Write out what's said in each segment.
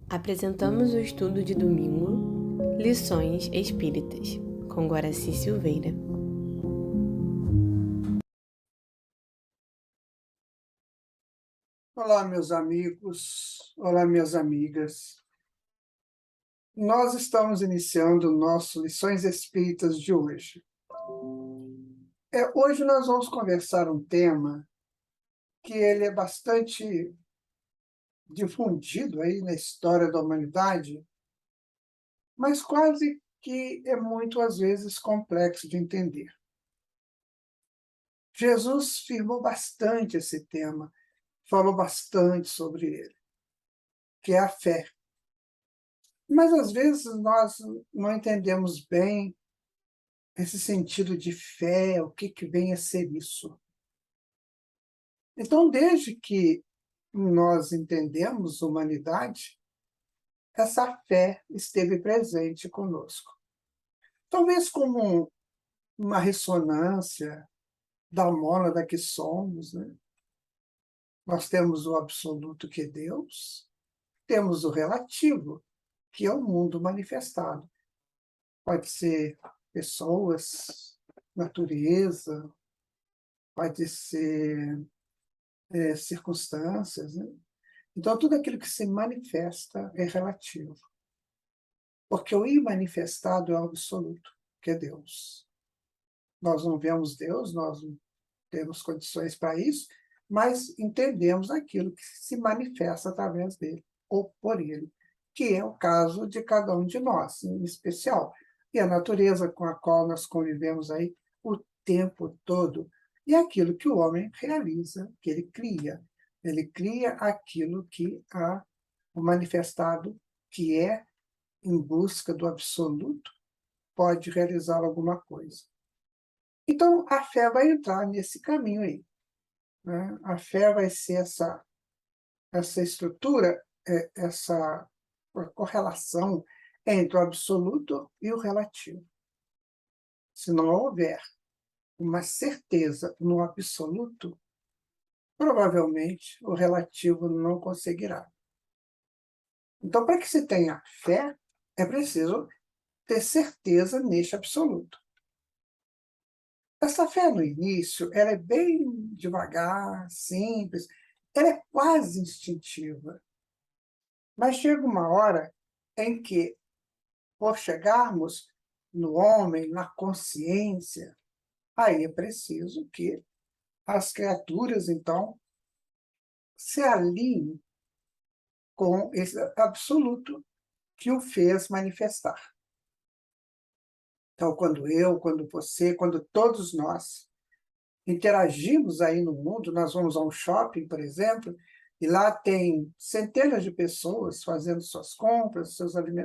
Apresentamos o estudo de domingo, Lições Espíritas, com Guaraci Silveira. Olá, meus amigos, olá, minhas amigas. Nós estamos iniciando o nosso Lições Espíritas de hoje. Hoje nós vamos conversar um tema que ele é bastante difundido aí na história da humanidade, mas quase que é muito, às vezes, complexo de entender. Jesus firmou bastante esse tema, falou bastante sobre ele, que é a fé. Mas, às vezes, nós não entendemos bem esse sentido de fé, o que vem a ser isso. Então, desde que nós entendemos humanidade, essa fé esteve presente conosco. Talvez como uma ressonância da mônada que somos, né? Nós temos o absoluto, que é Deus, temos o relativo, que é o mundo manifestado. Pode ser pessoas, natureza, pode ser circunstâncias, né? Então, tudo aquilo que se manifesta é relativo, porque o imanifestado é o absoluto, que é Deus. Nós não vemos Deus, nós não temos condições para isso, mas entendemos aquilo que se manifesta através dele, ou por ele, que é o caso de cada um de nós, em especial, e a natureza com a qual nós convivemos aí o tempo todo, e aquilo que o homem realiza, que ele cria. Ele cria aquilo que o manifestado, que é em busca do absoluto, pode realizar alguma coisa. Então, a fé vai entrar nesse caminho aí, né? A fé vai ser essa estrutura, essa correlação entre o absoluto e o relativo. Se não houver uma certeza no absoluto, provavelmente o relativo não conseguirá. Então, para que se tenha fé, é preciso ter certeza neste absoluto. Essa fé no início, ela é bem devagar, simples, ela é quase instintiva. Mas chega uma hora em que, por chegarmos no homem, na consciência, aí é preciso que as criaturas, então, se alinhem com esse absoluto que o fez manifestar. Então, quando você, quando todos nós interagimos aí no mundo, nós vamos a um shopping, por exemplo, e lá tem centenas de pessoas fazendo suas compras,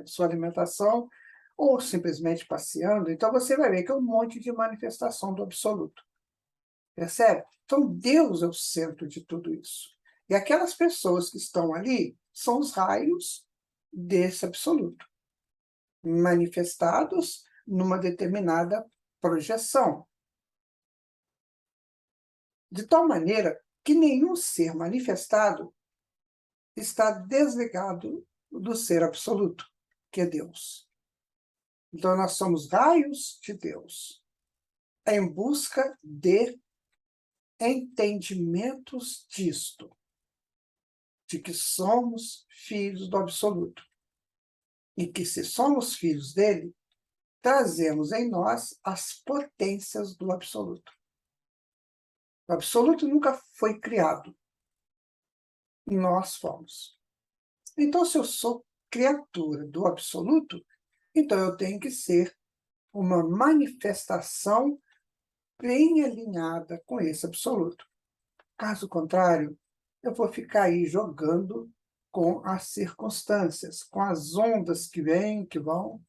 sua alimentação, ou simplesmente passeando. Então, você vai ver que é um monte de manifestação do absoluto. Percebe? Então, Deus é o centro de tudo isso. E aquelas pessoas que estão ali são os raios desse absoluto, manifestados numa determinada projeção. De tal maneira que nenhum ser manifestado está desligado do ser absoluto, que é Deus. Então, nós somos raios de Deus, em busca de entendimentos disto, de que somos filhos do absoluto. E que, se somos filhos dele, trazemos em nós as potências do absoluto. O absoluto nunca foi criado, nós fomos. Então, se eu sou criatura do absoluto, então eu tenho que ser uma manifestação bem alinhada com esse absoluto. Caso contrário, eu vou ficar aí jogando com as circunstâncias, com as ondas que vêm, que vão,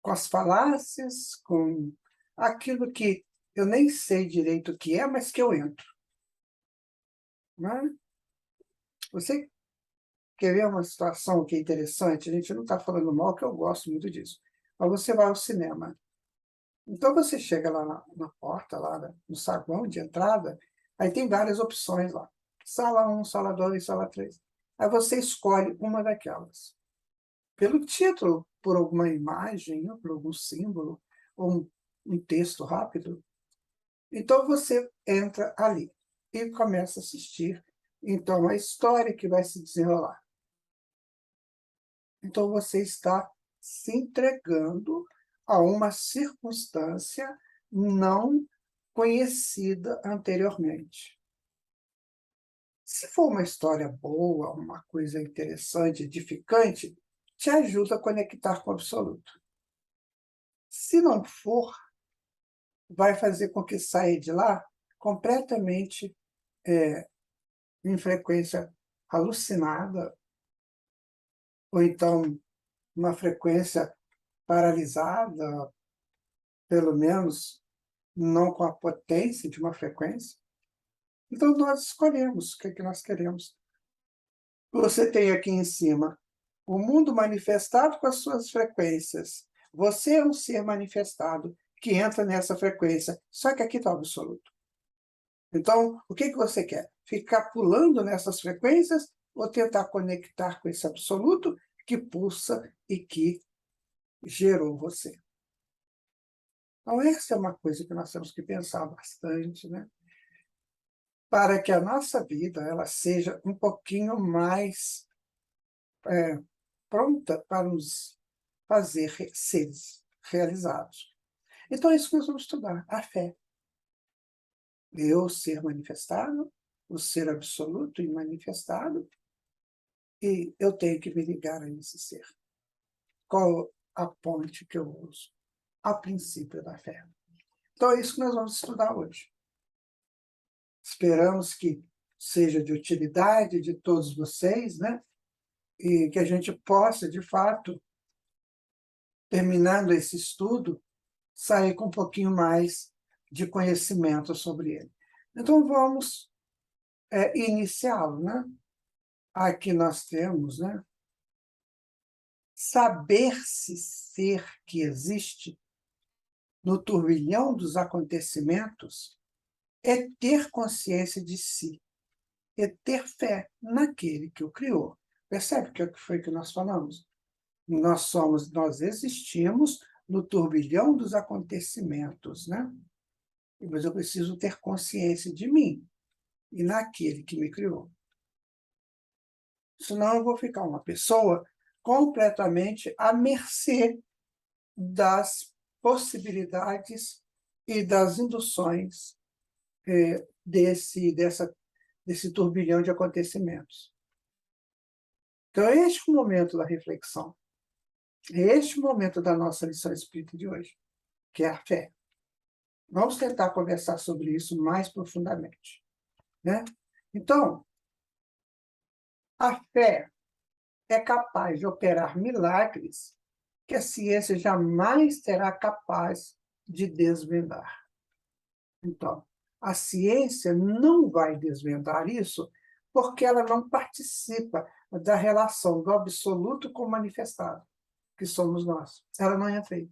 com as falácias, com aquilo que eu nem sei direito o que é, mas que eu entro. Né? Você quer ver uma situação que é interessante? A gente não está falando mal, que eu gosto muito disso. Mas você vai ao cinema. Então, você chega lá na porta, lá no saguão de entrada, aí tem várias opções lá. Sala 1, sala 2, sala 3. Aí você escolhe uma daquelas. pelo título, por alguma imagem, ou por algum símbolo, ou um texto rápido. Então, você entra ali e começa a assistir, então, a história que vai se desenrolar. Então, você está se entregando a uma circunstância não conhecida anteriormente. Se for uma história boa, uma coisa interessante, edificante, te ajuda a conectar com o absoluto. Se não for, vai fazer com que saia de lá completamente em frequência alucinada, ou então uma frequência paralisada, pelo menos não com a potência de uma frequência. Então, nós escolhemos o que é que nós queremos. Você tem aqui em cima o mundo manifestado com as suas frequências. Você é um ser manifestado que entra nessa frequência, só que aqui está o absoluto. Então, o que que você quer? Ficar pulando nessas frequências ou tentar conectar com esse absoluto que pulsa e que gerou você? Então, essa é uma coisa que nós temos que pensar bastante, né? Para que a nossa vida ela seja um pouquinho mais pronta para nos fazer seres realizados. Então, é isso que nós vamos estudar, a fé. Eu ser manifestado, o ser absoluto e manifestado, e eu tenho que me ligar a esse ser. Qual a ponte que eu uso? A princípio da fé. Então, é isso que nós vamos estudar hoje. Esperamos que seja de utilidade de todos vocês, né? E que a gente possa, de fato, terminando esse estudo, sair com um pouquinho mais de conhecimento sobre ele. Então, vamos iniciá-lo, né? Aqui nós temos, né? Saber-se ser que existe no turbilhão dos acontecimentos é ter consciência de si, é ter fé naquele que o criou. Percebe o que foi que nós falamos? Nós existimos no turbilhão dos acontecimentos, né? Mas eu preciso ter consciência de mim e naquele que me criou. Senão eu vou ficar uma pessoa completamente à mercê das possibilidades e das induções desse turbilhão de acontecimentos. Então, é este o momento da reflexão. É este o momento da nossa lição espírita de hoje, que é a fé. Vamos tentar conversar sobre isso mais profundamente, né? Então, a fé é capaz de operar milagres que a ciência jamais será capaz de desvendar. Então, a ciência não vai desvendar isso porque ela não participa da relação do absoluto com o manifestado, que somos nós. Ela não entra aí.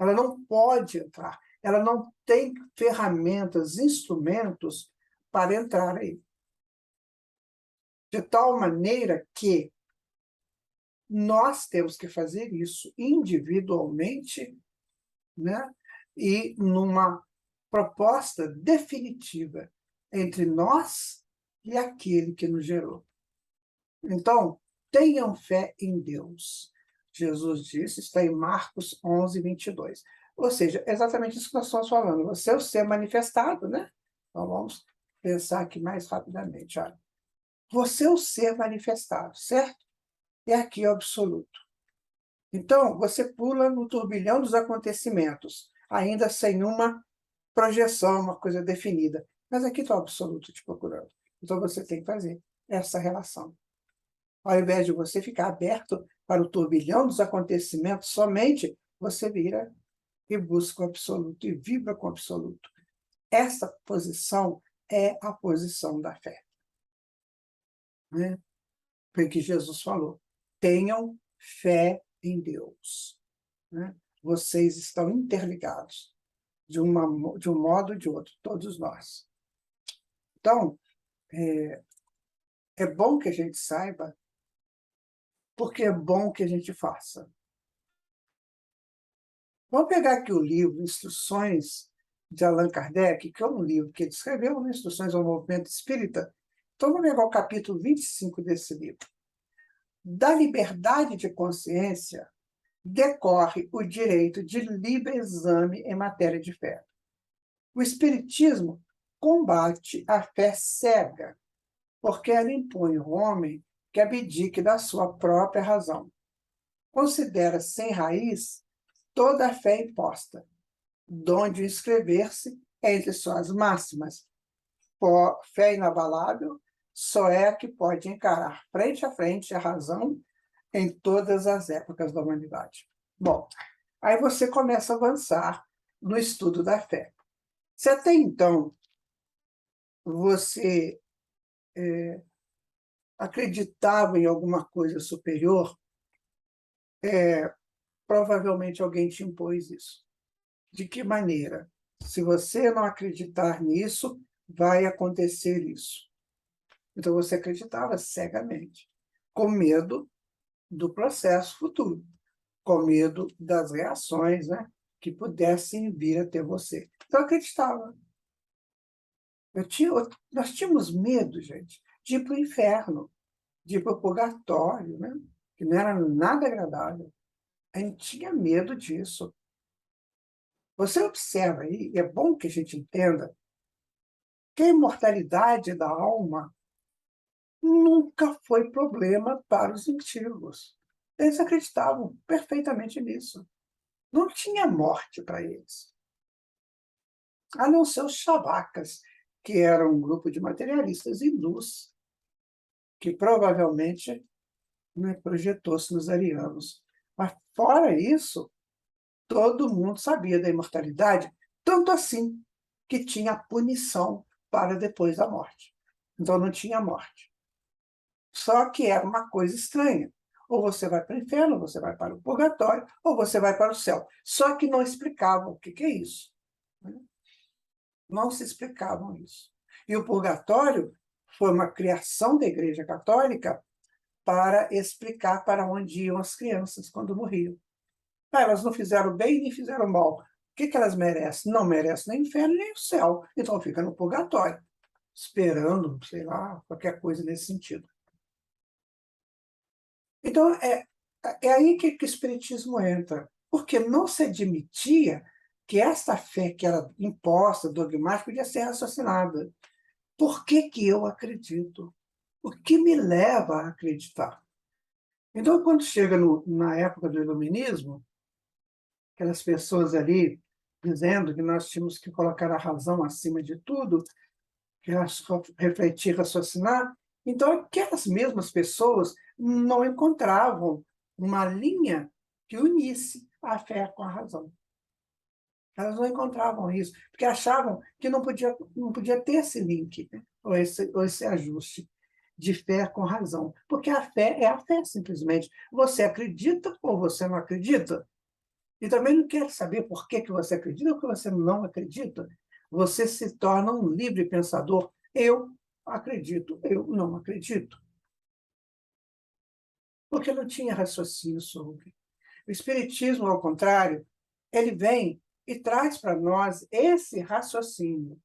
Ela não pode entrar. Ela não tem ferramentas, instrumentos para entrar aí. De tal maneira que nós temos que fazer isso individualmente, né? E numa proposta definitiva entre nós e aquele que nos gerou. Então, tenham fé em Deus. Jesus disse, está em Marcos 11, 22. Ou seja, é exatamente isso que nós estamos falando. Você é o ser manifestado, né? Então, vamos pensar aqui mais rapidamente. Olha. Você é o ser manifestado, certo? E aqui é o absoluto. Então, você pula no turbilhão dos acontecimentos, ainda sem uma projeção, uma coisa definida. Mas aqui está o absoluto te procurando. Então, você tem que fazer essa relação. Ao invés de você ficar aberto para o turbilhão dos acontecimentos somente, você vira e busca o absoluto, e vibra com o absoluto. Essa posição é a posição da fé. Né? Foi o que Jesus falou. Tenham fé em Deus. Né? Vocês estão interligados de um modo ou de outro, todos nós. Então, é bom que a gente saiba porque é bom que a gente faça. Vamos pegar aqui o livro Instruções de Allan Kardec, que é um livro que ele escreveu, né, Instruções ao Movimento Espírita. Então, vamos pegar o capítulo 25 desse livro. Da liberdade de consciência decorre o direito de livre exame em matéria de fé. O Espiritismo combate a fé cega, porque ela impõe ao homem que abdique da sua própria razão. Considera sem raiz toda a fé imposta, donde inscrever-se entre suas máximas. Fé inabalável só é a que pode encarar frente a frente a razão em todas as épocas da humanidade. Bom, aí você começa a avançar no estudo da fé. Se até então você acreditava em alguma coisa superior, provavelmente alguém te impôs isso. De que maneira? Se você não acreditar nisso, vai acontecer isso. Então você acreditava cegamente, com medo do processo futuro, com medo das reações, né, que pudessem vir até você. Então eu acreditava. Nós tínhamos medo, gente, de ir para o inferno, de ir para o purgatório, né, que não era nada agradável. A gente tinha medo disso. Você observa aí, e é bom que a gente entenda, que a imortalidade da alma nunca foi problema para os antigos. Eles acreditavam perfeitamente nisso. Não tinha morte para eles. A não ser os chavacas, que eram um grupo de materialistas hindus, que provavelmente, né, projetou-se nos arianos. Mas, fora isso, todo mundo sabia da imortalidade, tanto assim que tinha punição para depois da morte. Então, não tinha morte. Só que era uma coisa estranha. Ou você vai para o inferno, ou você vai para o purgatório, ou você vai para o céu. Só que não explicavam o que é isso. Não se explicavam isso. E o purgatório foi uma criação da Igreja Católica para explicar para onde iam as crianças quando morriam. Elas não fizeram bem nem fizeram mal. O que elas merecem? Não merecem nem o inferno nem o céu. Então fica no purgatório, esperando, sei lá, qualquer coisa nesse sentido. Então, é aí que o Espiritismo entra, porque não se admitia que essa fé que era imposta, dogmática, podia ser raciocinada. Por que eu acredito? O que me leva a acreditar? Então, quando chega na época do Iluminismo, aquelas pessoas ali dizendo que nós tínhamos que colocar a razão acima de tudo, que refletir, raciocinar, então aquelas mesmas pessoas não encontravam uma linha que unisse a fé com a razão. Elas não encontravam isso, porque achavam que não podia ter esse link, né? ou esse ajuste de fé com razão. Porque a fé é a fé, simplesmente. Você acredita ou você não acredita? E também não quer saber por que você acredita ou que você não acredita. Você se torna um livre pensador. Eu acredito, eu não acredito. Porque não tinha raciocínio sobre. O Espiritismo, ao contrário, ele vem e traz para nós esse raciocínio.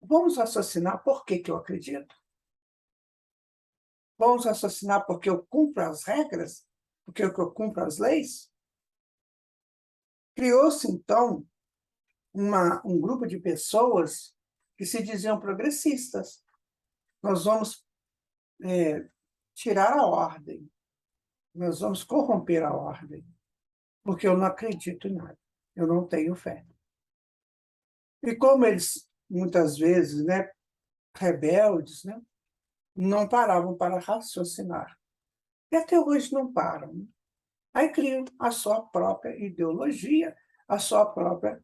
Vamos raciocinar por que eu acredito? Vamos raciocinar porque eu cumpro as regras? Porque eu cumpro as leis? Criou-se, então, um grupo de pessoas que se diziam progressistas. Nós vamos tirar a ordem, nós vamos corromper a ordem, porque eu não acredito em nada, eu não tenho fé. E como eles, muitas vezes, né, rebeldes, né, não paravam para raciocinar. E até hoje não param. Né? Aí criam a sua própria ideologia, a sua própria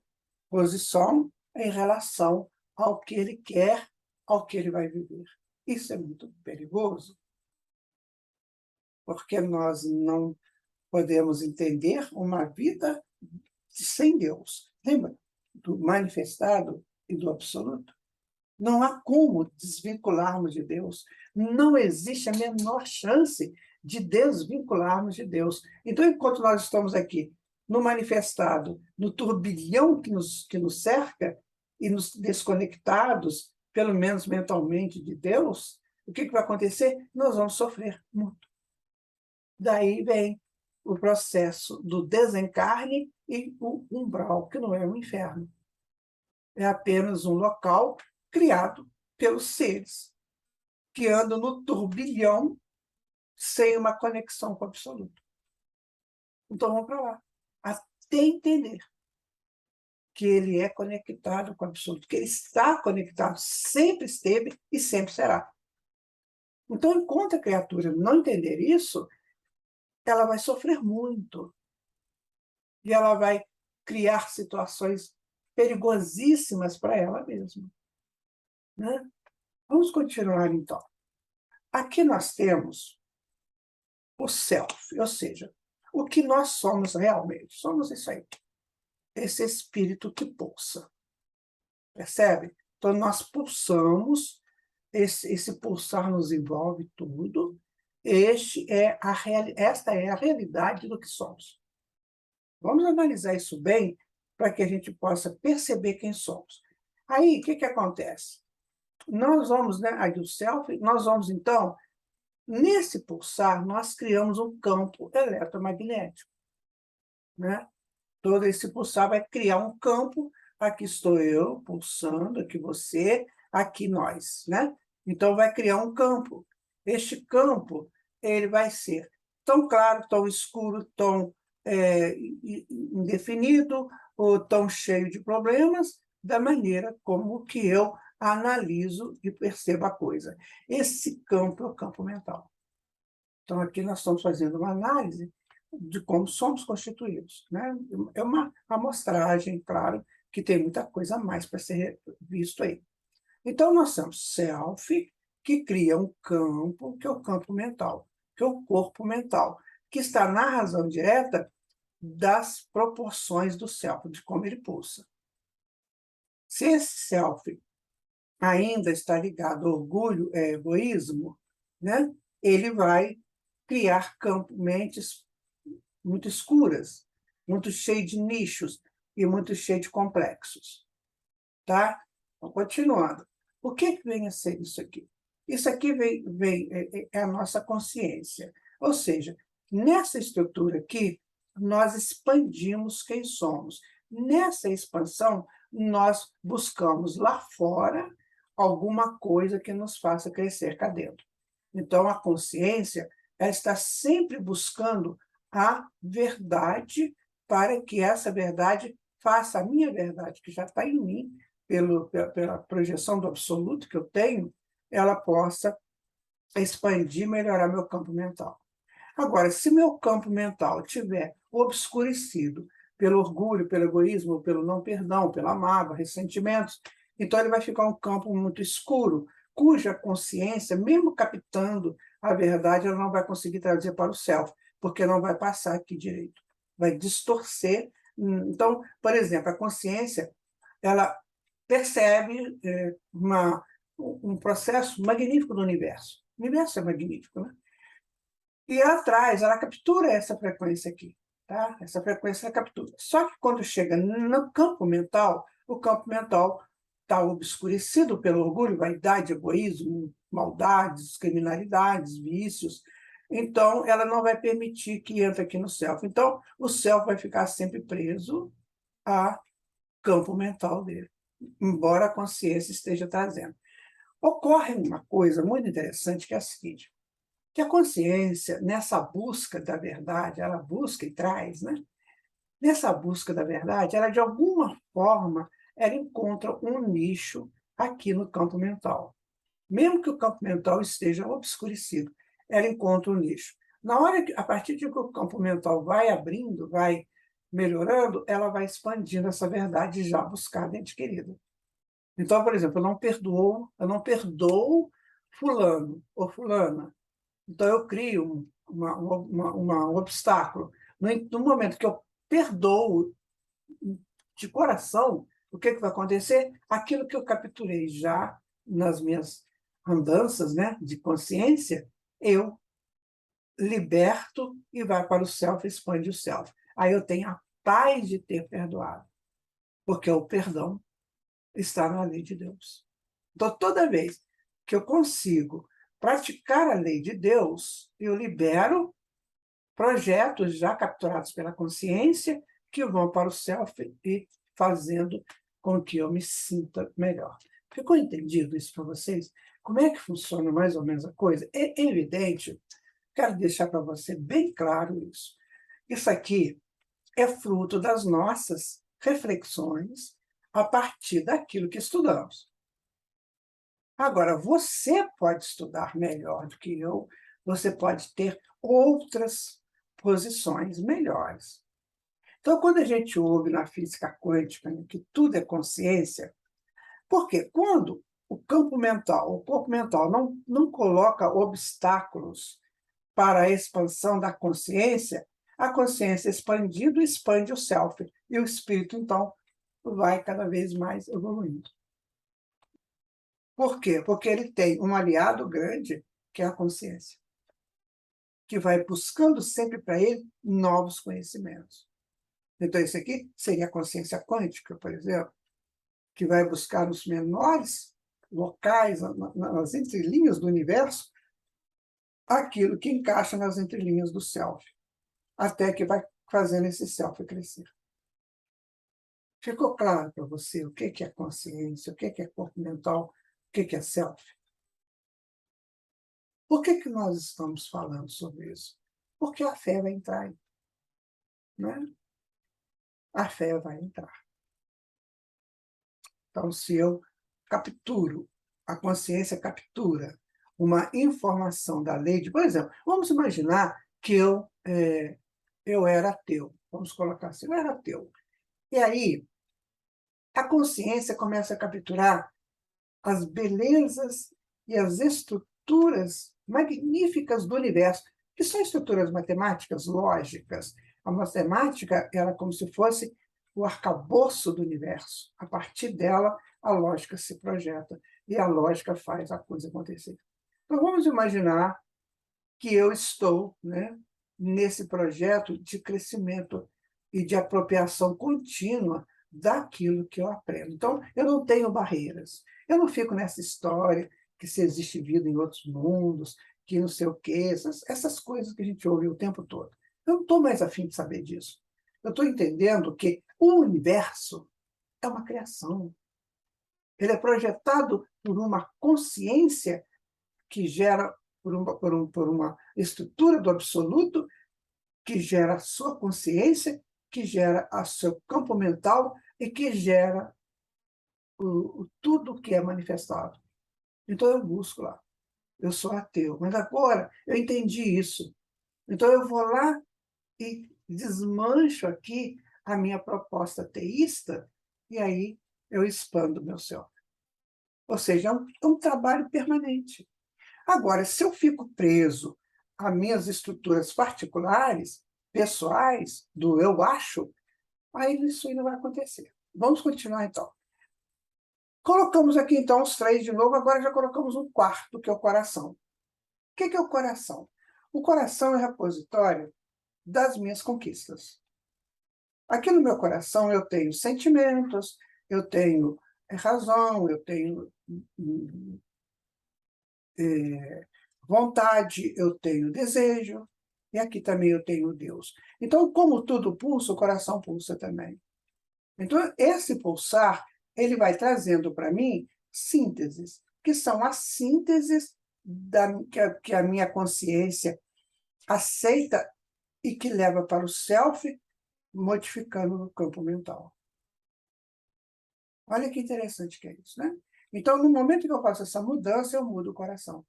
posição em relação ao que ele quer, ao que ele vai viver. Isso é muito perigoso, porque nós não podemos entender uma vida sem Deus. Lembra do manifestado e do absoluto? Não há como desvincularmos de Deus. Não existe a menor chance de desvincularmos de Deus. Então, enquanto nós estamos aqui no manifestado, no turbilhão que nos cerca, e nos desconectados, pelo menos mentalmente, de Deus, o que vai acontecer? Nós vamos sofrer muito. Daí vem o processo do desencarne e o umbral, que não é um inferno. É apenas um local criado pelos seres que andam no turbilhão sem uma conexão com o absoluto. Então vamos para lá, até entender que ele é conectado com o absoluto, que ele está conectado, sempre esteve e sempre será. Então, enquanto a criatura não entender isso, ela vai sofrer muito. E ela vai criar situações perigosíssimas para ela mesma. Né? Vamos continuar, então. Aqui nós temos o self, ou seja, o que nós somos realmente. Somos isso aí. Esse espírito que pulsa. Percebe? Então, nós pulsamos, esse pulsar nos envolve tudo. Esta é a realidade do que somos. Vamos analisar isso bem para que a gente possa perceber quem somos. Aí, o que acontece? Nós vamos, né, aí o self, nós vamos, então, nesse pulsar, nós criamos um campo eletromagnético. Né? Todo esse pulsar vai criar um campo, aqui estou eu pulsando, aqui você, aqui nós. Né? Então, vai criar um campo. Este campo ele vai ser tão claro, tão escuro, tão indefinido, ou tão cheio de problemas, da maneira como que eu analiso e percebo a coisa. Esse campo é o campo mental. Então, aqui nós estamos fazendo uma análise de como somos constituídos. Né? É uma amostragem, claro, que tem muita coisa a mais para ser visto aí. Então, nós temos self, que cria um campo, que é o campo mental, que é o corpo mental, que está na razão direta das proporções do self, de como ele pulsa. Se esse self ainda está ligado ao orgulho, egoísmo, né, ele vai criar mentes muito escuras, muito cheias de nichos e muito cheias de complexos. Tá? Então, continuando. O que vem a ser isso aqui? Isso aqui é a nossa consciência. Ou seja, nessa estrutura aqui, nós expandimos quem somos. Nessa expansão, nós buscamos lá fora alguma coisa que nos faça crescer cá dentro. Então, a consciência ela está sempre buscando a verdade para que essa verdade faça a minha verdade, que já está em mim, pela projeção do absoluto que eu tenho, ela possa expandir, melhorar meu campo mental. Agora, se meu campo mental estiver obscurecido pelo orgulho, pelo egoísmo, pelo não perdão, pela mágoa, ressentimentos, então ele vai ficar um campo muito escuro, cuja consciência, mesmo captando a verdade, ela não vai conseguir trazer para o self, porque não vai passar aqui direito. Vai distorcer. Então, por exemplo, a consciência, ela percebe um processo magnífico do universo. O universo é magnífico, né? E atrás, ela captura essa frequência aqui. Tá? Essa frequência ela captura. Só que quando chega no campo mental, o campo mental está obscurecido pelo orgulho, vaidade, egoísmo, maldades, criminalidades, vícios. Então, ela não vai permitir que entre aqui no self. Então, o self vai ficar sempre preso ao campo mental dele, embora a consciência esteja trazendo. Ocorre uma coisa muito interessante, que é a seguinte, que a consciência, nessa busca da verdade, ela busca e traz, né? Nessa busca da verdade, ela, de alguma forma, ela encontra um nicho aqui no campo mental. Mesmo que o campo mental esteja obscurecido, ela encontra um nicho. A partir de que o campo mental vai abrindo, vai melhorando, ela vai expandindo essa verdade já buscada e adquirida. Então, por exemplo, eu não perdoo fulano ou fulana. Então, eu crio um obstáculo. No momento que eu perdoo de coração, o que vai acontecer? Aquilo que eu capturei já nas minhas andanças, né, de consciência, eu liberto e vai para o self, expande o self. Aí eu tenho a paz de ter perdoado, porque o perdão está na lei de Deus. Então, toda vez que eu consigo praticar a lei de Deus, eu libero projetos já capturados pela consciência que vão para o self e fazendo com que eu me sinta melhor. Ficou entendido isso para vocês? Como é que funciona mais ou menos a coisa? É evidente, quero deixar para você bem claro isso. Isso aqui é fruto das nossas reflexões a partir daquilo que estudamos. Agora, você pode estudar melhor do que eu, você pode ter outras posições melhores. Então, quando a gente ouve na física quântica, né, que tudo é consciência, porque quando o campo mental, o corpo mental não coloca obstáculos para a expansão da consciência, a consciência expandindo expande o self, e o espírito, então, vai cada vez mais evoluindo. Por quê? Porque ele tem um aliado grande, que é a consciência, que vai buscando sempre para ele novos conhecimentos. Então, isso aqui seria a consciência quântica, por exemplo, que vai buscar nos menores locais, nas entrelinhas do universo, aquilo que encaixa nas entrelinhas do self, até que vai fazendo esse self crescer. Ficou claro para você o que é consciência, o que é corpo mental, o que é self? Por que nós estamos falando sobre isso? Porque a fé vai entrar aí, né? A fé vai entrar. Então, se eu capturo, a consciência captura uma informação da lei, por exemplo, vamos imaginar que eu era ateu, vamos colocar assim, eu era ateu. E aí, a consciência começa a capturar as belezas e as estruturas magníficas do universo, que são estruturas matemáticas lógicas. A matemática era como se fosse o arcabouço do universo. A partir dela, a lógica se projeta e a lógica faz a coisa acontecer. Então, vamos imaginar que eu estou, né, nesse projeto de crescimento e de apropriação contínua daquilo que eu aprendo. Então, eu não tenho barreiras. Eu não fico nessa história que se existe vida em outros mundos, que não sei o quê, essas coisas que a gente ouve o tempo todo. Eu não estou mais afim de saber disso. Eu estou entendendo que o universo é uma criação. Ele é projetado por uma consciência que gera por uma estrutura do absoluto, que gera a sua consciência, que gera o seu campo mental e que gera tudo que é manifestado. Então eu busco lá. Eu sou ateu, mas agora eu entendi isso. Então eu vou lá e desmancho aqui a minha proposta teísta e aí eu expando o meu céu. Ou seja, é um trabalho permanente. Agora, se eu fico preso a minhas estruturas particulares, pessoais, do eu acho, aí isso aí não vai acontecer. Vamos continuar, então. Colocamos aqui, então, os três de novo, agora já colocamos um quarto, que é o coração. O que é o coração? O coração é repositório das minhas conquistas. Aqui no meu coração eu tenho sentimentos, eu tenho razão, eu tenho vontade, eu tenho desejo, e aqui também eu tenho Deus. Então, como tudo pulsa, o coração pulsa também. Então, esse pulsar, ele vai trazendo para mim sínteses, que são as sínteses que a minha consciência aceita e que leva para o self, modificando no campo mental. Olha que interessante que é isso, né? Então, no momento que eu faço essa mudança, eu mudo o coração.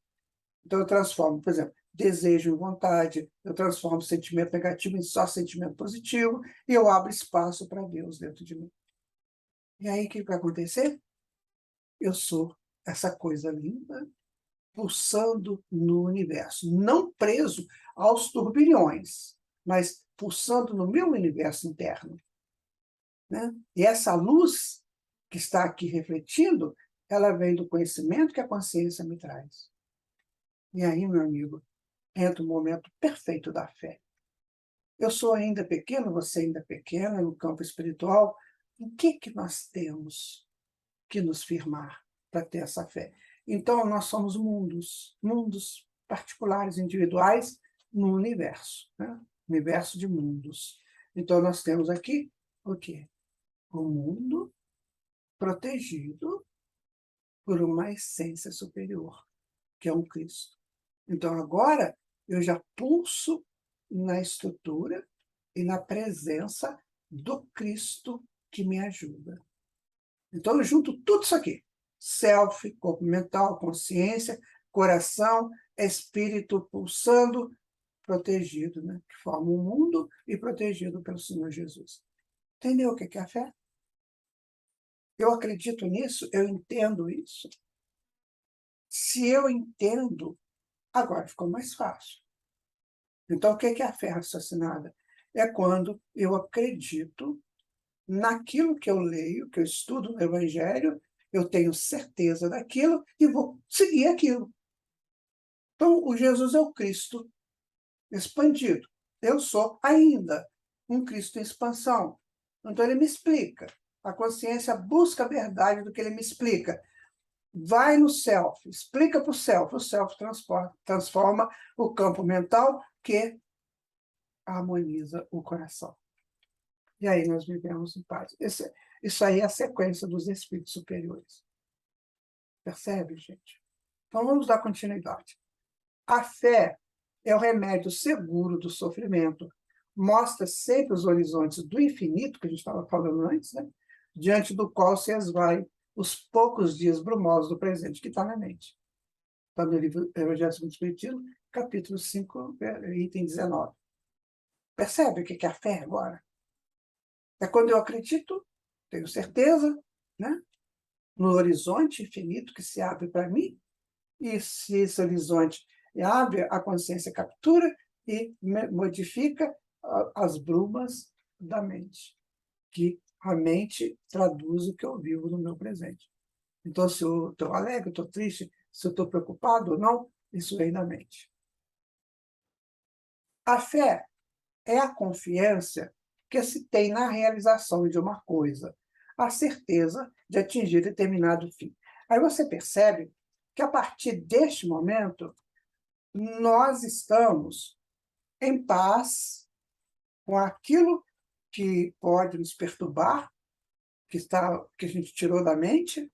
Então, eu transformo, por exemplo, desejo em vontade, eu transformo sentimento negativo em só sentimento positivo, e eu abro espaço para Deus dentro de mim. E aí, o que vai acontecer? Eu sou essa coisa linda, pulsando no universo, não preso aos turbilhões, mas pulsando no meu universo interno, né? E essa luz que está aqui refletindo, ela vem do conhecimento que a consciência me traz. E aí, meu amigo, entra o momento perfeito da fé. Eu sou ainda pequeno, você ainda é pequena no campo espiritual. O que nós temos que nos firmar para ter essa fé? Então, nós somos mundos particulares, individuais, no universo, né? Universo de mundos. Então, nós temos aqui o quê? O mundo protegido por uma essência superior, que é um Cristo. Então, agora, eu já pulso na estrutura e na presença do Cristo que me ajuda. Então, eu junto tudo isso aqui: self, corpo mental, consciência, coração, espírito pulsando, protegido, né? Que forma o mundo e protegido pelo Senhor Jesus. Entendeu o que é a fé? Eu acredito nisso, eu entendo isso. Se eu entendo, agora ficou mais fácil. Então, o que é a fé raciocinada? É quando eu acredito naquilo que eu leio, que eu estudo no Evangelho, eu tenho certeza daquilo e vou seguir aquilo. Então, o Jesus é o Cristo expandido. Eu sou ainda um Cristo em expansão. Então, ele me explica. A consciência busca a verdade do que ele me explica. Vai no self, explica para o self transforma o campo mental que harmoniza o coração. E aí nós vivemos em paz. Isso aí é a sequência dos espíritos superiores. Percebe, gente? Então vamos dar continuidade. A fé é o remédio seguro do sofrimento. Mostra sempre os horizontes do infinito, que a gente estava falando antes, né? Diante do qual se esvai os poucos dias brumosos do presente, que está na mente. Está no livro Evangelho segundo o Espiritismo, capítulo 5, item 19. Percebe o que é a fé agora? É quando eu acredito, tenho certeza, né? No horizonte infinito que se abre para mim, e se esse horizonte abre, a consciência captura e modifica as brumas da mente, que a mente traduz o que eu vivo no meu presente. Então, se eu estou alegre, estou triste, se eu estou preocupado ou não, isso vem da mente. A fé é a confiança que se tem na realização de uma coisa, a certeza de atingir determinado fim. Aí você percebe que, a partir deste momento, nós estamos em paz com aquilo que pode nos perturbar, que a gente tirou da mente,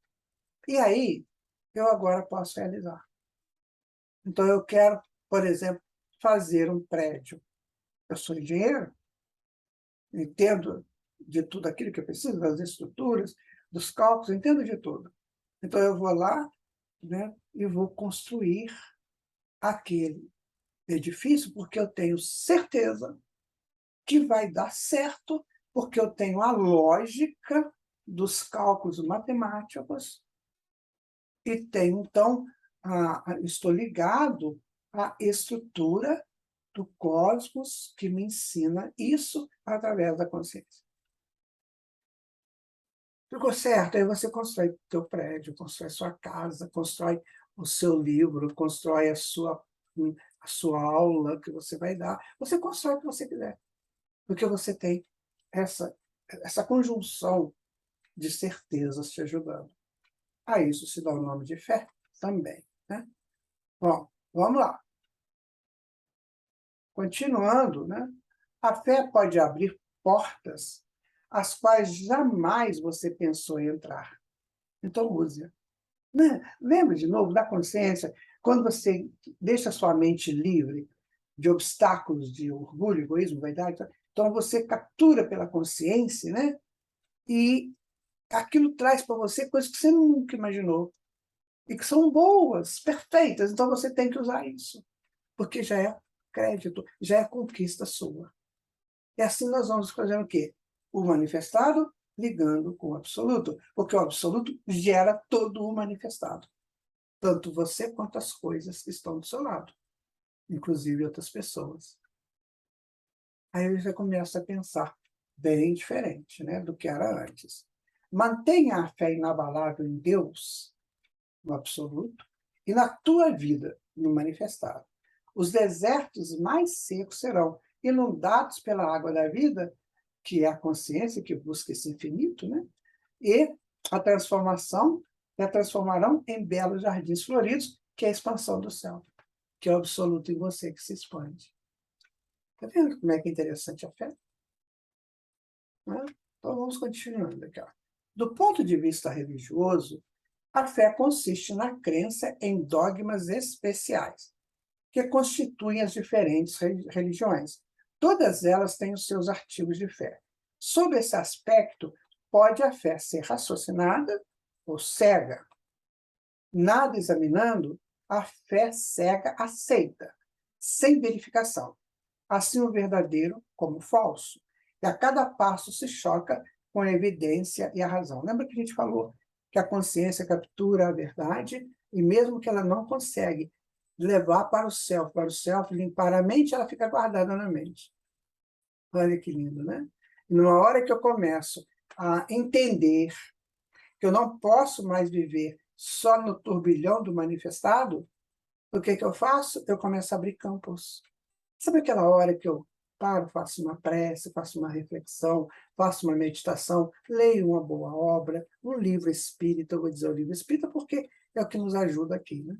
e aí eu agora posso realizar. Então, eu quero, por exemplo, fazer um prédio. Eu sou engenheiro, entendo de tudo aquilo que eu preciso, das estruturas, dos cálculos, entendo de tudo. Então, eu vou lá, né, e vou construir aquele edifício, porque eu tenho certeza que vai dar certo, porque eu tenho a lógica dos cálculos matemáticos e tenho, então, estou ligado à estrutura do cosmos que me ensina isso através da consciência. Ficou certo? Aí você constrói o teu prédio, constrói sua casa, constrói o seu livro, constrói a sua aula que você vai dar. Você constrói o que você quiser, porque você tem essa conjunção de certezas te ajudando. A isso se dá o nome de fé também, né? Bom, vamos lá. Continuando, né? A fé pode abrir portas as quais jamais você pensou em entrar. Então, use-a. Né? Lembra de novo da consciência, quando você deixa a sua mente livre de obstáculos de orgulho, egoísmo, vaidade, então você captura pela consciência, né? E aquilo traz para você coisas que você nunca imaginou e que são boas, perfeitas. Então você tem que usar isso, porque já é crédito, já é conquista sua. E assim nós vamos fazendo o quê? O manifestado ligando com o absoluto, porque o absoluto gera todo o manifestado, tanto você quanto as coisas que estão do seu lado, inclusive outras pessoas. Aí você começa a pensar bem diferente, né, do que era antes. Mantenha a fé inabalável em Deus, no absoluto, e na tua vida, no manifestado. os desertos mais secos serão inundados pela água da vida, que é a consciência que busca esse infinito, né? E a transformação, que a transformarão em belos jardins floridos, que é a expansão do céu, que é o absoluto em você que se expande. Está vendo como é que é interessante a fé? Né? Então vamos continuando aqui. Ó. Do ponto de vista religioso, a fé consiste na crença em dogmas especiais, que constituem as diferentes religiões. Todas elas têm os seus artigos de fé. Sob esse aspecto, pode a fé ser raciocinada ou cega. Nada examinando, a fé cega aceita, sem verificação. Assim o verdadeiro como o falso. E a cada passo se choca com a evidência e a razão. Lembra que a gente falou que a consciência captura a verdade e mesmo que ela não consegue levar para o self, limpar a mente, ela fica guardada na mente. Olha que lindo, né? E numa hora que eu começo a entender que eu não posso mais viver só no turbilhão do manifestado, o que eu faço? Eu começo a abrir campos. Sabe aquela hora que eu paro, faço uma prece, faço uma reflexão, faço uma meditação, leio uma boa obra, um livro espírita, eu vou dizer o livro espírita porque é o que nos ajuda aqui, né?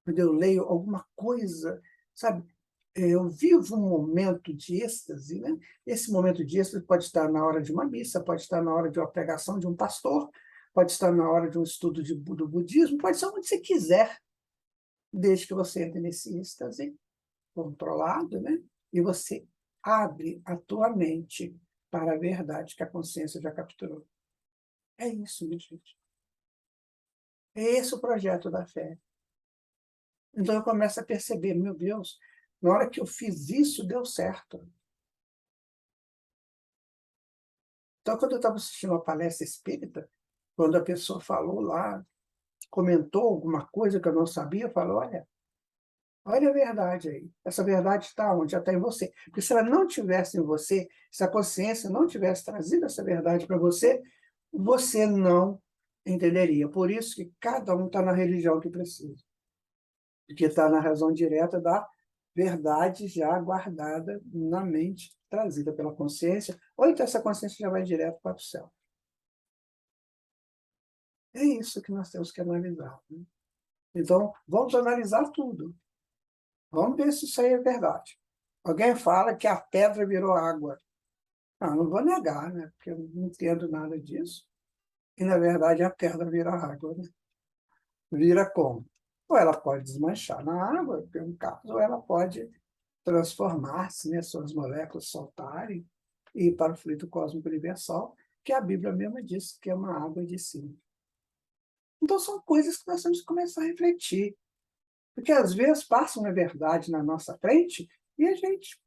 Quando eu leio alguma coisa, sabe? Eu vivo um momento de êxtase, né? Esse momento de êxtase pode estar na hora de uma missa, pode estar na hora de uma pregação de um pastor, pode estar na hora de um estudo do budismo, pode ser onde você quiser, desde que você entre nesse êxtase controlado, né? E você abre a tua mente para a verdade que a consciência já capturou. É isso, minha gente. É esse o projeto da fé. Então eu começo a perceber, meu Deus, na hora que eu fiz isso, deu certo. Então, quando eu estava assistindo uma palestra espírita, quando a pessoa falou lá, comentou alguma coisa que eu não sabia, eu falo, olha a verdade aí. Essa verdade está onde? Já está em você. Porque se ela não tivesse em você, se a consciência não tivesse trazido essa verdade para você, você não entenderia. Por isso que cada um está na religião que precisa. Porque está na razão direta da verdade já guardada na mente, trazida pela consciência, ou então essa consciência já vai direto para o céu. É isso que nós temos que analisar. Né? Então, vamos analisar tudo. Vamos ver se isso aí é verdade. Alguém fala que a pedra virou água. Não vou negar, né? Porque eu não entendo nada disso. E, na verdade, a pedra vira água. Né? Vira como? Ou ela pode desmanchar na água, tem um caso, ou ela pode transformar-se, né? Suas moléculas soltarem e ir para o fluido cósmico universal, que a Bíblia mesma diz que é uma água de cima. Então, são coisas que nós temos que começar a refletir. Porque, às vezes, passa uma verdade na nossa frente e a gente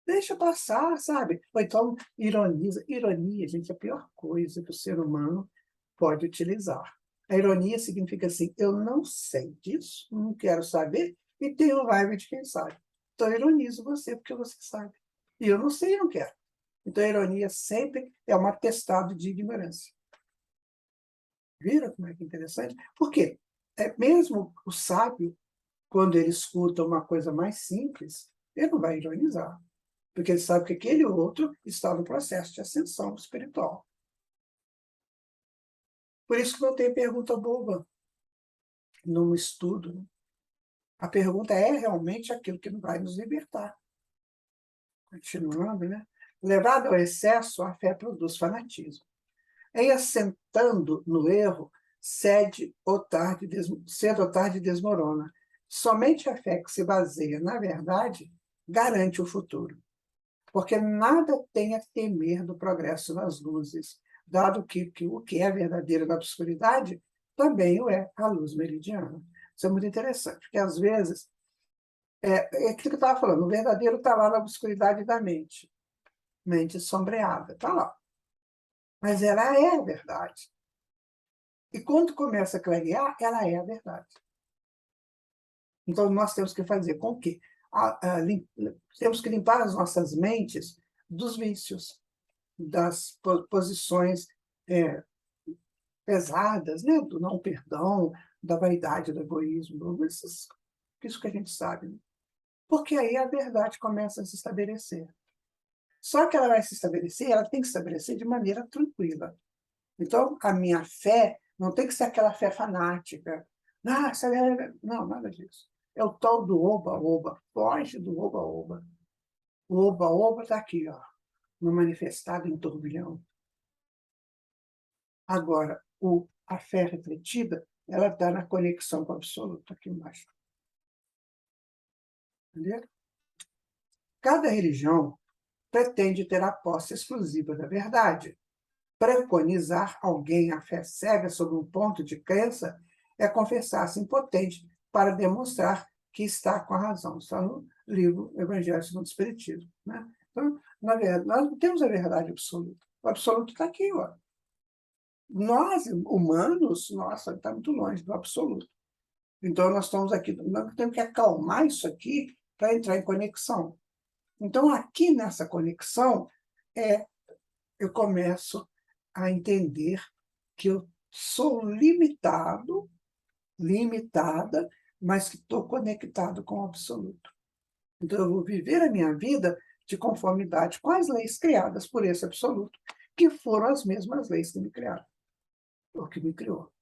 deixa passar, sabe? Ou então ironiza. Ironia, gente, é a pior coisa que o ser humano pode utilizar. A ironia significa assim, eu não sei disso, não quero saber e tenho raiva de quem sabe. Então, eu ironizo você porque você sabe. E eu não sei e não quero. Então, a ironia sempre é um atestado de ignorância. Viram como é que é interessante? Por quê? Mesmo o sábio, quando ele escuta uma coisa mais simples, ele não vai ironizar, porque ele sabe que aquele outro está no processo de ascensão espiritual. Por isso que não tem pergunta boba num estudo. Né? A pergunta é realmente aquilo que vai nos libertar. Continuando, né? Levado ao excesso, a fé produz fanatismo. Em assentando no erro, cedo ou tarde desmorona. Somente a fé que se baseia na verdade garante o futuro. Porque nada tem a temer do progresso nas luzes, dado que o que é verdadeiro na obscuridade também o é a luz meridiana. Isso é muito interessante, porque às vezes, é aquilo que eu estava falando, o verdadeiro está lá na obscuridade da mente sombreada, está lá. Mas ela é a verdade. E quando começa a clarear, ela é a verdade. Então, nós temos que fazer com que temos que limpar as nossas mentes dos vícios, das posições pesadas, né? Do não perdão, da vaidade, do egoísmo, essas Isso que a gente sabe, né? Porque aí a verdade começa a se estabelecer. Só que ela vai se estabelecer, ela tem que se estabelecer de maneira tranquila. Então, a minha fé não tem que ser aquela fé fanática. Ah, não, nada disso. É o tal do oba-oba. Foge do oba-oba. O oba-oba está aqui, ó, no manifestado em turbilhão. Agora, a fé refletida, ela está na conexão com o absoluto, aqui embaixo. Entendeu? Cada religião pretende ter a posse exclusiva da verdade. Preconizar alguém a fé cega sobre um ponto de crença é confessar-se impotente para demonstrar que está com a razão. Está no livro Evangelho segundo o Espiritismo. Né? Então, na verdade, nós não temos a verdade absoluta. O absoluto está aqui. Ó. Nós, humanos, nossa, está muito longe do absoluto. Então, nós estamos aqui, nós temos que acalmar isso aqui para entrar em conexão. Então, aqui nessa conexão, eu começo a entender que eu sou limitado, limitada, mas que estou conectado com o absoluto. Então, eu vou viver a minha vida de conformidade com as leis criadas por esse absoluto, que foram as mesmas leis que me criaram, ou que me criou.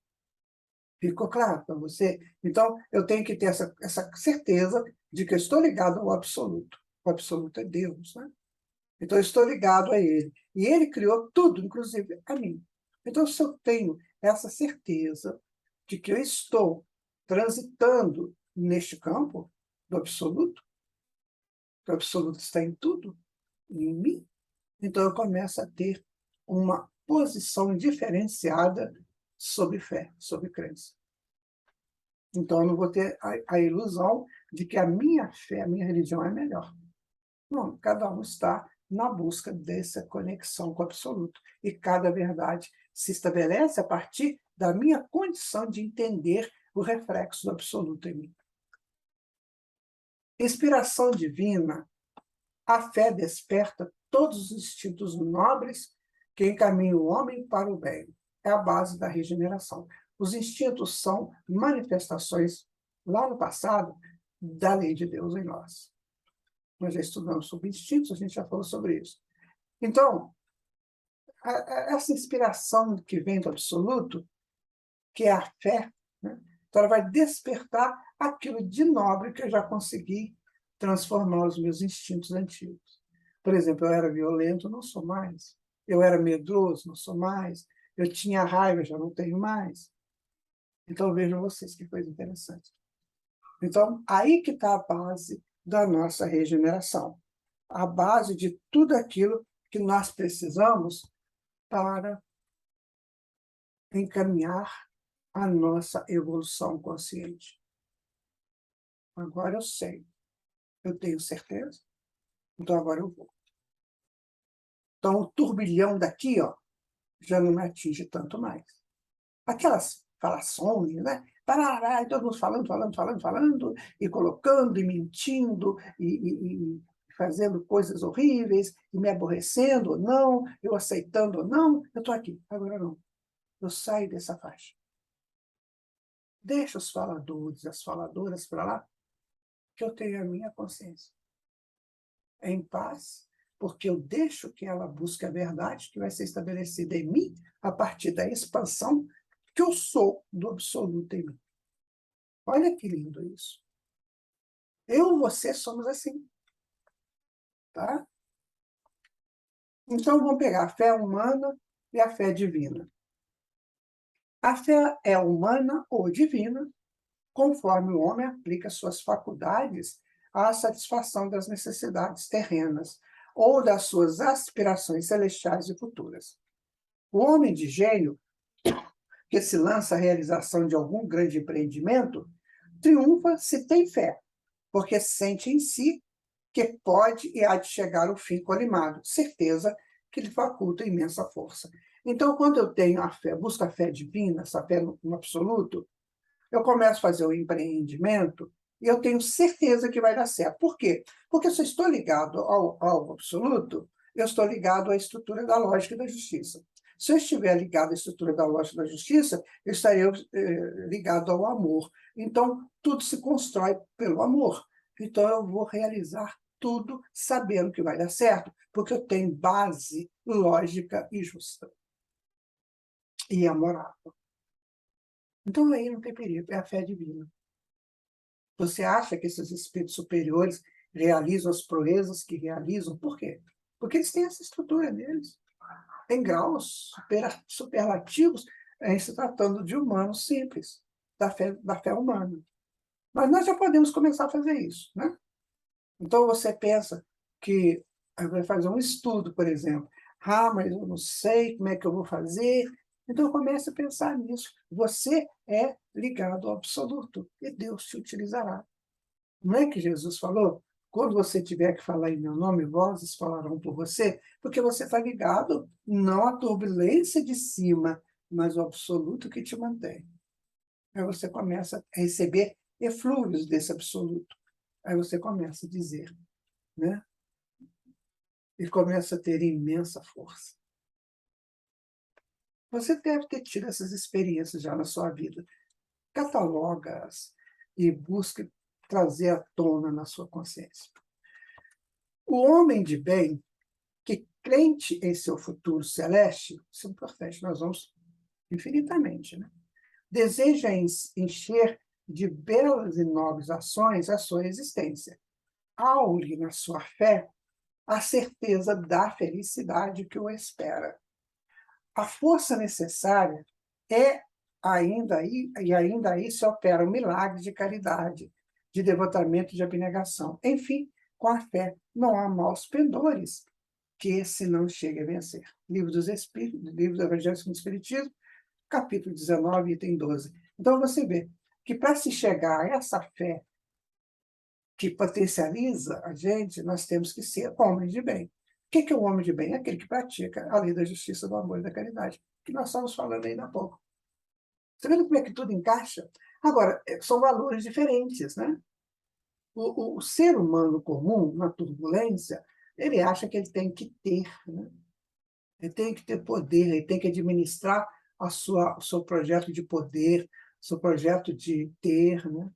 Ficou claro para você? Então, eu tenho que ter essa certeza de que eu estou ligado ao absoluto. O absoluto é Deus, né? Então, eu estou ligado a Ele. E Ele criou tudo, inclusive a mim. Então, se eu tenho essa certeza de que eu estou transitando neste campo do absoluto, que o absoluto está em tudo, em mim, então eu começo a ter uma posição diferenciada sobre fé, sobre crença. Então, eu não vou ter a ilusão de que a minha fé, a minha religião é melhor. Não, cada um está na busca dessa conexão com o absoluto. E cada verdade se estabelece a partir da minha condição de entender o reflexo do absoluto em mim. Inspiração divina, a fé desperta todos os instintos nobres que encaminham o homem para o bem. É a base da regeneração. Os instintos são manifestações, lá no passado, da lei de Deus em nós. Nós já estudamos sobre instintos, a gente já falou sobre isso. Então, essa inspiração que vem do absoluto, que é a fé, né? Então ela vai despertar aquilo de nobre que eu já consegui transformar os meus instintos antigos. Por exemplo, eu era violento, não sou mais. Eu era medroso, não sou mais. Eu tinha raiva, já não tenho mais. Então, vejam vocês que coisa interessante. Então, aí que está a base da nossa regeneração. A base de tudo aquilo que nós precisamos para encaminhar a nossa evolução consciente. Agora eu sei, eu tenho certeza, então agora eu vou. Então, o turbilhão daqui, ó, já não me atinge tanto mais. Aquelas falações, né? Parará, e todo mundo falando, e colocando, e mentindo, e fazendo coisas horríveis, e me aborrecendo ou não, eu aceitando ou não, eu estou aqui, agora não. Eu saio dessa faixa. Deixa os faladores, as faladoras para lá, que eu tenho a minha consciência. Em paz, porque eu deixo que ela busque a verdade que vai ser estabelecida em mim a partir da expansão que eu sou do absoluto em mim. Olha que lindo isso. Eu e você somos assim. Tá? Então, vamos pegar a fé humana e a fé divina. A fé é humana ou divina, conforme o homem aplica suas faculdades à satisfação das necessidades terrenas ou das suas aspirações celestiais e futuras. O homem de gênio, que se lança à realização de algum grande empreendimento, triunfa se tem fé, porque sente em si que pode e há de chegar ao fim colimado, certeza que lhe faculta imensa força. Então, quando eu tenho a fé, busco a fé divina, essa fé no absoluto, eu começo a fazer o empreendimento e eu tenho certeza que vai dar certo. Por quê? Porque se eu estou ligado ao absoluto, eu estou ligado à estrutura da lógica e da justiça. Se eu estiver ligado à estrutura da lógica da justiça, eu estaria ligado ao amor. Então, tudo se constrói pelo amor. Então, eu vou realizar tudo sabendo que vai dar certo, porque eu tenho base lógica e justa. E amorável. Então, aí não tem perigo, é a fé divina. Você acha que esses espíritos superiores realizam as proezas que realizam? Por quê? Porque eles têm essa estrutura neles. Tem graus superlativos em se tratando de humanos simples, da fé humana. Mas nós já podemos começar a fazer isso, né? Então você pensa que vai fazer um estudo, por exemplo. Ah, mas eu não sei como é que eu vou fazer. Então comece a pensar nisso. Você é ligado ao absoluto e Deus te utilizará. Não é que Jesus falou? Quando você tiver que falar em meu nome, vozes falarão por você, porque você está ligado não à turbulência de cima, mas ao absoluto que te mantém. Aí você começa a receber eflúvios desse absoluto. Aí você começa a dizer, né? E começa a ter imensa força. Você deve ter tido essas experiências já na sua vida. Cataloga-as e busque trazer à tona na sua consciência. O homem de bem, que crente em seu futuro celeste, isso é importante, nós vamos infinitamente, né? Deseja encher de belas e nobres ações a sua existência. Aure na sua fé a certeza da felicidade que o espera. A força necessária é ainda aí, e ainda aí se opera um milagre de caridade, de devotamento e de abnegação. Enfim, com a fé não há maus pendores que esse não chegue a vencer. Livro dos Espíritos, Livro do Evangelho segundo o Espiritismo, capítulo 19, item 12. Então você vê que para se chegar a essa fé que potencializa a gente, nós temos que ser homens de bem. O que é um homem de bem? É aquele que pratica a lei da justiça, do amor e da caridade, que nós estamos falando ainda há pouco. Você vê como é que tudo encaixa? Agora, são valores diferentes, né? O ser humano comum, na turbulência, ele acha que ele tem que ter, né? Ele tem que ter poder, ele tem que administrar o seu projeto de poder, o seu projeto de ter, né?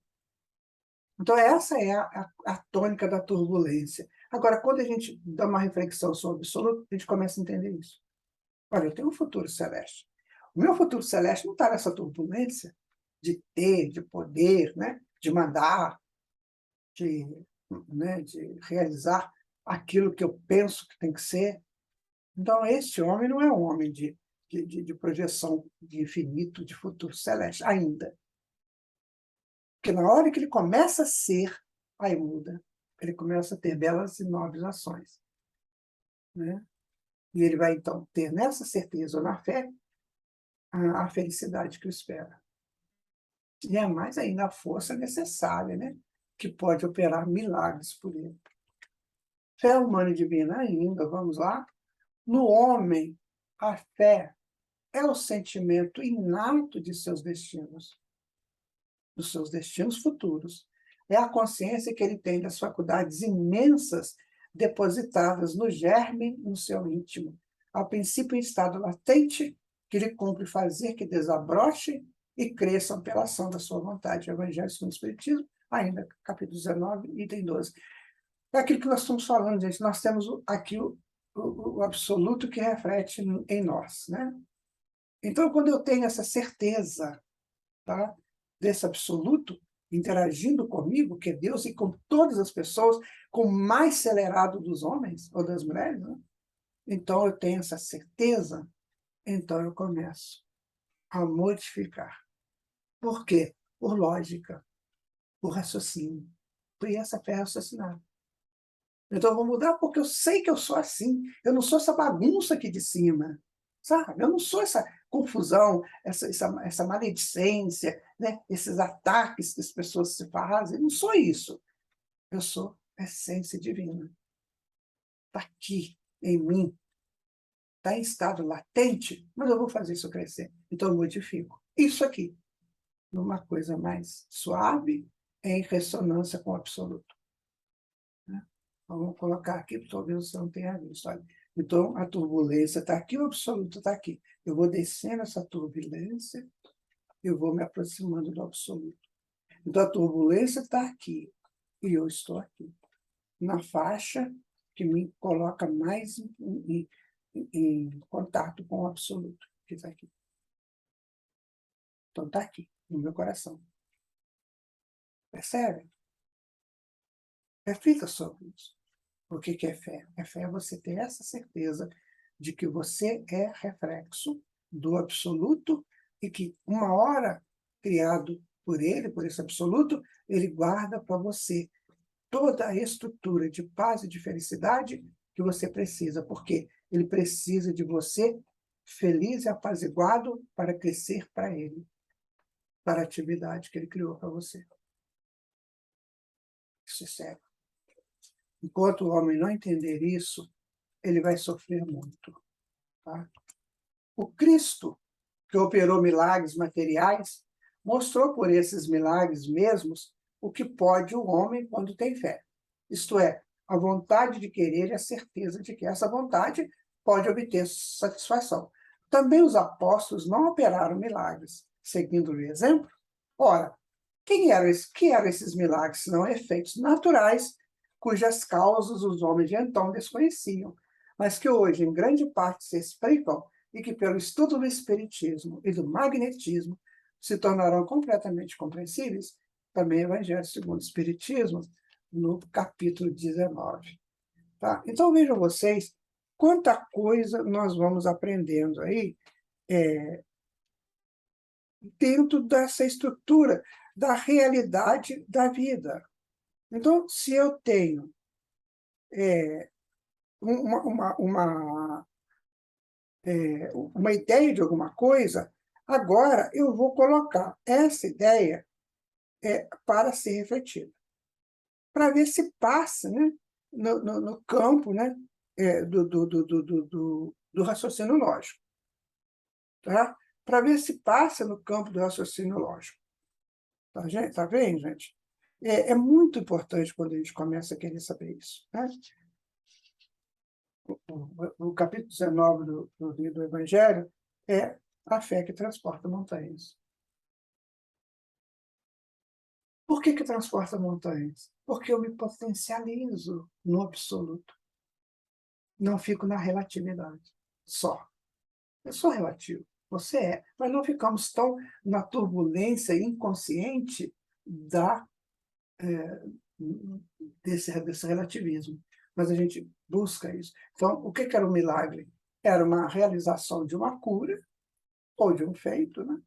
Então, essa é a tônica da turbulência. Agora, quando a gente dá uma reflexão sobre o absoluto, a gente começa a entender isso. Olha, eu tenho um futuro celeste. O meu futuro celeste não está nessa turbulência de ter, de poder, né? De mandar, de, né? de realizar aquilo que eu penso que tem que ser. Então, esse homem não é um homem de projeção de infinito, de futuro celeste, ainda. Porque na hora que ele começa a ser, aí muda. Ele começa a ter belas e nobres ações. Né? E ele vai, então, ter nessa certeza ou na fé a felicidade que o espera. E é mais ainda a força necessária, né? Que pode operar milagres por ele. Fé humana e divina ainda, vamos lá. No homem, a fé é o sentimento inato de seus destinos, dos seus destinos futuros. É a consciência que ele tem das faculdades imensas depositadas no germe, no seu íntimo, ao princípio em estado latente, que lhe cumpre fazer que desabrochem e cresçam pela ação da sua vontade. Evangelho segundo o Espiritismo, ainda capítulo 19, item 12. É aquilo que nós estamos falando, gente. Nós temos aqui o absoluto que reflete em nós, né? Então, quando eu tenho essa certeza, tá, desse absoluto interagindo comigo, que é Deus, e com todas as pessoas, com o mais acelerado dos homens ou das mulheres, né? Então eu tenho essa certeza, então eu começo a modificar. Por quê? Por lógica, por raciocínio. Por essa fé raciocinada. Então eu vou mudar porque eu sei que eu sou assim. Eu não sou essa bagunça aqui de cima. Sabe? Eu não sou essa confusão, essa maledicência, né? Esses ataques que as pessoas se fazem. Eu não sou isso. Eu sou a essência divina. Está aqui, em mim. Está em estado latente, mas eu vou fazer isso crescer. Então eu modifico. Isso aqui, numa coisa mais suave, em ressonância com o absoluto. Né? Vamos colocar aqui, talvez você não tenha visto. Olha, Então, a turbulência está aqui, o absoluto está aqui. Eu vou descendo essa turbulência, eu vou me aproximando do absoluto. Então, a turbulência está aqui, e eu estou aqui, na faixa que me coloca mais em contato com o absoluto, que está aqui. Então, está aqui, no meu coração. Percebe? Reflita sobre isso. O que é fé? A fé é você ter essa certeza de que você é reflexo do absoluto e que uma hora criado por ele, por esse absoluto, ele guarda para você toda a estrutura de paz e de felicidade que você precisa, porque ele precisa de você feliz e apaziguado para crescer para ele, para a atividade que ele criou para você. Isso é sério. Enquanto o homem não entender isso, ele vai sofrer muito. Tá? O Cristo, que operou milagres materiais, mostrou por esses milagres mesmos o que pode o homem quando tem fé. Isto é, a vontade de querer e a certeza de que essa vontade pode obter satisfação. Também os apóstolos não operaram milagres, seguindo o exemplo. Ora, que eram esses milagres, senão efeitos naturais, cujas causas os homens de então desconheciam, mas que hoje, em grande parte, se explicam e que, pelo estudo do espiritismo e do magnetismo, se tornarão completamente compreensíveis, também Evangelho segundo o Espiritismo, no capítulo 19. Tá? Então, vejam vocês quanta coisa nós vamos aprendendo aí dentro dessa estrutura da realidade da vida. Então, se eu tenho uma ideia de alguma coisa, agora eu vou colocar essa ideia para ser refletida, para ver se passa, né, no campo, né, do raciocínio lógico. Tá? Para ver se passa no campo do raciocínio lógico. Tá vendo, gente? É muito importante quando a gente começa a querer saber isso. Né? O capítulo 19 do Evangelho é a fé que transporta montanhas. Por que transporta montanhas? Porque eu me potencializo no absoluto. Não fico na relatividade só. Eu sou relativo. Você é. Mas não ficamos tão na turbulência inconsciente desse relativismo. Mas a gente busca isso. Então, o que era o milagre? Era uma realização de uma cura ou de um feito, né?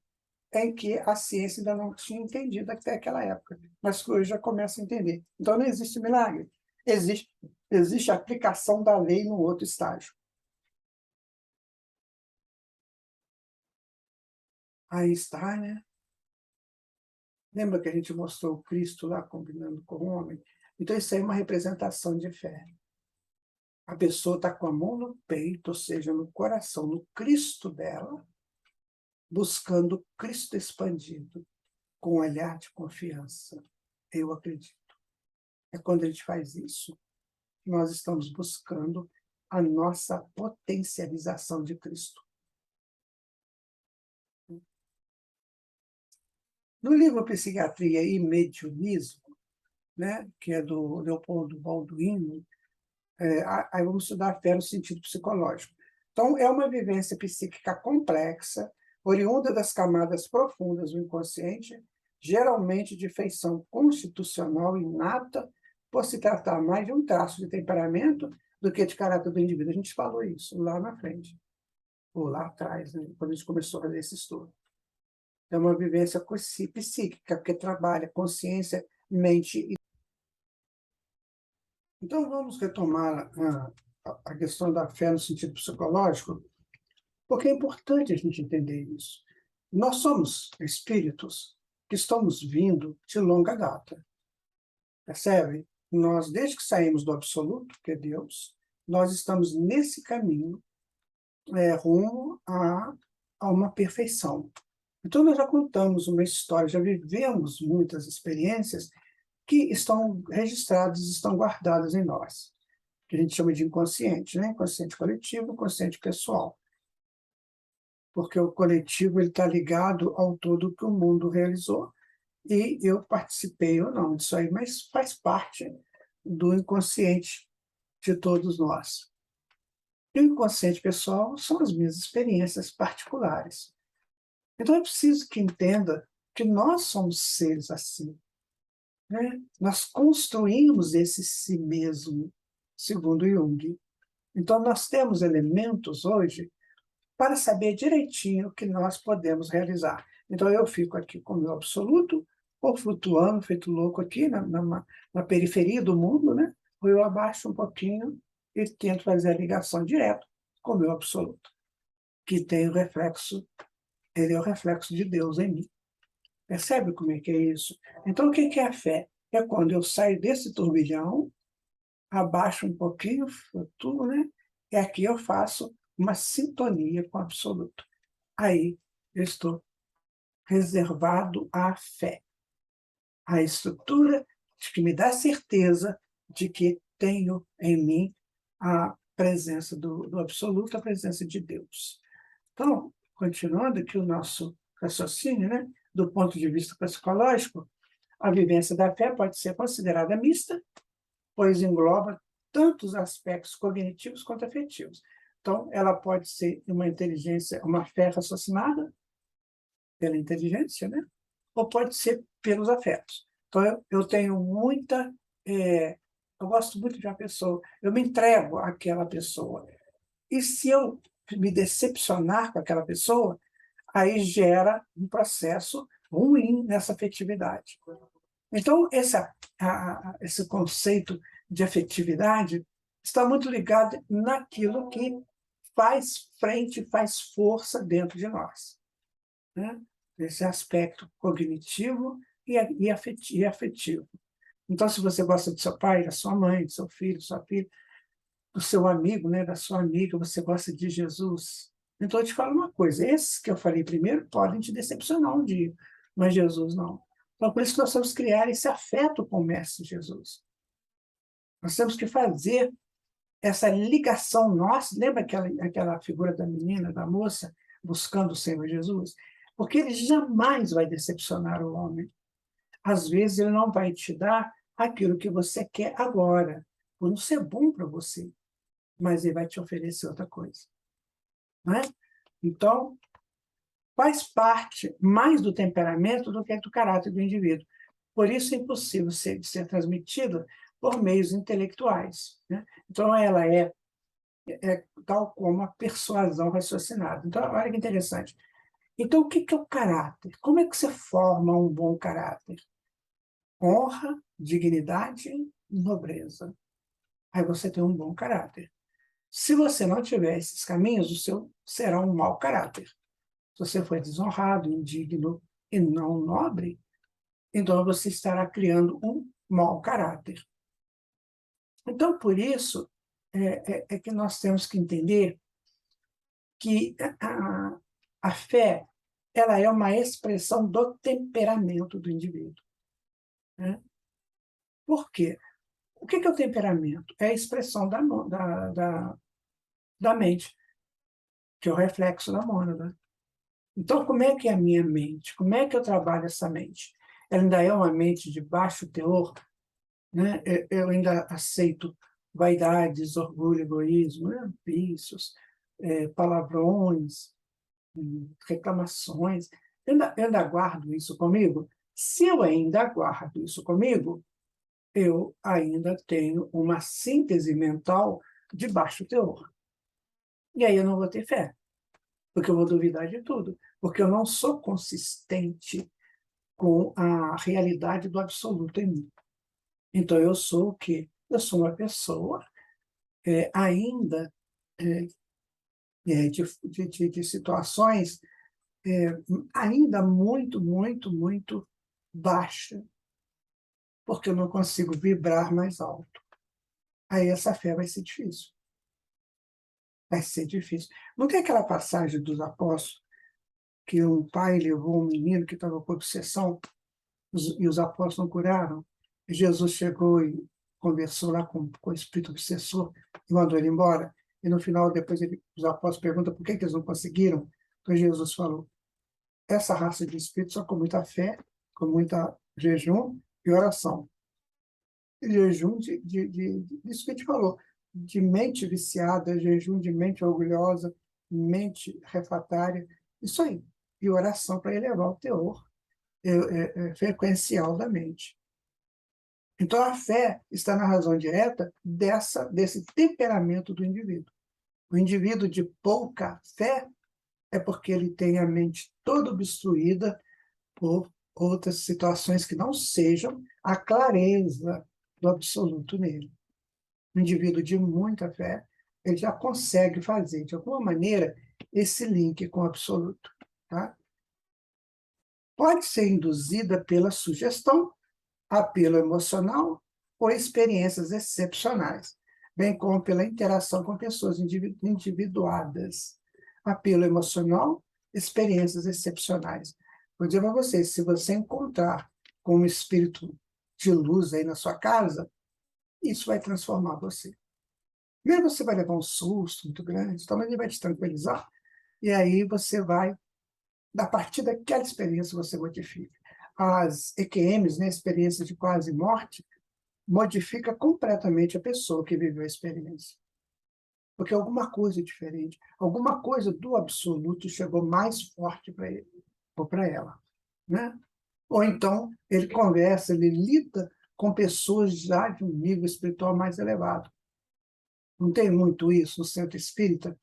Em que a ciência ainda não tinha entendido até aquela época, mas que hoje já começa a entender. Então, não existe milagre. Existe a aplicação da lei no outro estágio. Aí está, né? Lembra que a gente mostrou o Cristo lá combinando com o homem? Então, isso aí é uma representação de fé. A pessoa está com a mão no peito, ou seja, no coração, no Cristo dela, buscando o Cristo expandido, com um olhar de confiança. Eu acredito. É quando a gente faz isso, nós estamos buscando a nossa potencialização de Cristo. No livro Psiquiatria e Mediunismo, né, que é do Leopoldo Balduino, aí vamos estudar a fé no sentido psicológico. Então, é uma vivência psíquica complexa, oriunda das camadas profundas do inconsciente, geralmente de feição constitucional inata, por se tratar mais de um traço de temperamento do que de caráter do indivíduo. A gente falou isso lá na frente, ou lá atrás, né, quando a gente começou a fazer esse estudo. É uma vivência psíquica, que trabalha consciência, mente e... Então, vamos retomar a questão da fé no sentido psicológico, porque é importante a gente entender isso. Nós somos espíritos que estamos vindo de longa data, percebe? Nós, desde que saímos do absoluto, que é Deus, nós estamos nesse caminho rumo a uma perfeição. Então, nós já contamos uma história, já vivemos muitas experiências que estão registradas, estão guardadas em nós. que a gente chama de inconsciente, né? Inconsciente coletivo, inconsciente pessoal. Porque o coletivo está ligado ao todo que o mundo realizou, e eu participei ou não disso aí, mas faz parte do inconsciente de todos nós. E o inconsciente pessoal são as minhas experiências particulares. Então é preciso que entenda que nós somos seres assim, né? Nós construímos esse si mesmo, segundo Jung. Então nós temos elementos hoje para saber direitinho o que nós podemos realizar. Então eu fico aqui com o meu absoluto, ou flutuando, feito louco aqui na periferia do mundo, né? Ou eu abaixo um pouquinho e tento fazer a ligação direta com o meu absoluto, que tem o reflexo, ele é o reflexo de Deus em mim. Percebe como é que é isso? Então, o que é a fé? É quando eu saio desse turbilhão, abaixo um pouquinho, flutuo, né? E aqui eu faço uma sintonia com o absoluto. Aí eu estou reservado à fé, à estrutura de que me dá certeza de que tenho em mim a presença do absoluto, a presença de Deus. Então, continuando aqui o nosso raciocínio, né? Do ponto de vista psicológico, a vivência da fé pode ser considerada mista, pois engloba tanto os aspectos cognitivos quanto afetivos. Então, ela pode ser uma inteligência, uma fé raciocinada pela inteligência, né? Ou pode ser pelos afetos. Então, eu tenho muita... eu gosto muito de uma pessoa, eu me entrego àquela pessoa. E se eu me decepcionar com aquela pessoa, aí gera um processo ruim nessa afetividade. Então, esse conceito de afetividade está muito ligado naquilo que faz frente, faz força dentro de nós, né? Esse aspecto cognitivo e afetivo. Então, se você gosta do seu pai, da sua mãe, do seu filho, da sua filha, do seu amigo, né, da sua amiga, você gosta de Jesus. Então, eu te falo uma coisa, esses que eu falei primeiro podem te decepcionar um dia, mas Jesus não. Então, por isso que nós temos que criar esse afeto com o Mestre Jesus. Nós temos que fazer essa ligação nossa. Lembra aquela figura da menina, da moça, buscando o Senhor Jesus? Porque ele jamais vai decepcionar o homem. Às vezes, ele não vai te dar aquilo que você quer agora, por não ser bom para você, mas ele vai te oferecer outra coisa. Não é? Então, faz parte mais do temperamento do que do caráter do indivíduo. Por isso, é impossível de ser transmitida por meios intelectuais, né? Então, ela é tal como a persuasão raciocinada. Então, olha que interessante. Então, o que é o caráter? Como é que você forma um bom caráter? Honra, dignidade e nobreza. Aí você tem um bom caráter. Se você não tiver esses caminhos, o seu será um mau caráter. Se você for desonrado, indigno e não nobre, então você estará criando um mau caráter. Então, por isso, é que nós temos que entender que a fé ela é uma expressão do temperamento do indivíduo, né? Por quê? O que é o temperamento? É a expressão da mente, que é o reflexo da mônada. Então, como é que é a minha mente? Como é que eu trabalho essa mente? Ela ainda é uma mente de baixo teor, né? Eu ainda aceito vaidades, orgulho, egoísmo, né? Vícios, palavrões, reclamações. Eu ainda guardo isso comigo? Se eu ainda guardo isso comigo, eu ainda tenho uma síntese mental de baixo teor. E aí eu não vou ter fé, porque eu vou duvidar de tudo, porque eu não sou consistente com a realidade do absoluto em mim. Então, eu sou o quê? Eu sou uma pessoa ainda de situações ainda muito, muito, muito baixa, porque eu não consigo vibrar mais alto. Aí essa fé vai ser difícil. Vai ser difícil. Não tem aquela passagem dos apóstolos que um pai levou um menino que estava com obsessão e os apóstolos não curaram? E Jesus chegou conversou lá com o espírito obsessor e mandou ele embora. E no final, depois, os apóstolos perguntam por que eles não conseguiram. Então Jesus falou, essa raça de espíritos só com muita fé, com muita jejum e oração. E jejum isso que a gente falou, de mente viciada, jejum de mente orgulhosa, mente refratária, isso aí. E oração para elevar o teor frequencial da mente. Então, a fé está na razão direta desse temperamento do indivíduo. O indivíduo de pouca fé é porque ele tem a mente toda obstruída por outras situações que não sejam a clareza do absoluto nele. O indivíduo de muita fé, ele já consegue fazer, de alguma maneira, esse link com o absoluto. Tá? Pode ser induzida pela sugestão, apelo emocional ou experiências excepcionais, bem como pela interação com pessoas individuadas. Apelo emocional, experiências excepcionais. Vou dizer para vocês, se você encontrar com um espírito de luz aí na sua casa, isso vai transformar você. Primeiro você vai levar um susto muito grande, então ele vai te tranquilizar, e aí você vai, a partir daquela experiência, você modifica. As EQMs, né, experiências de quase morte, modifica completamente a pessoa que viveu a experiência. Porque alguma coisa é diferente, alguma coisa do absoluto chegou mais forte para ele, ou para ela. Né? Ou então, ele conversa, ele lida com pessoas já de um nível espiritual mais elevado. Não tem muito isso no centro espírita?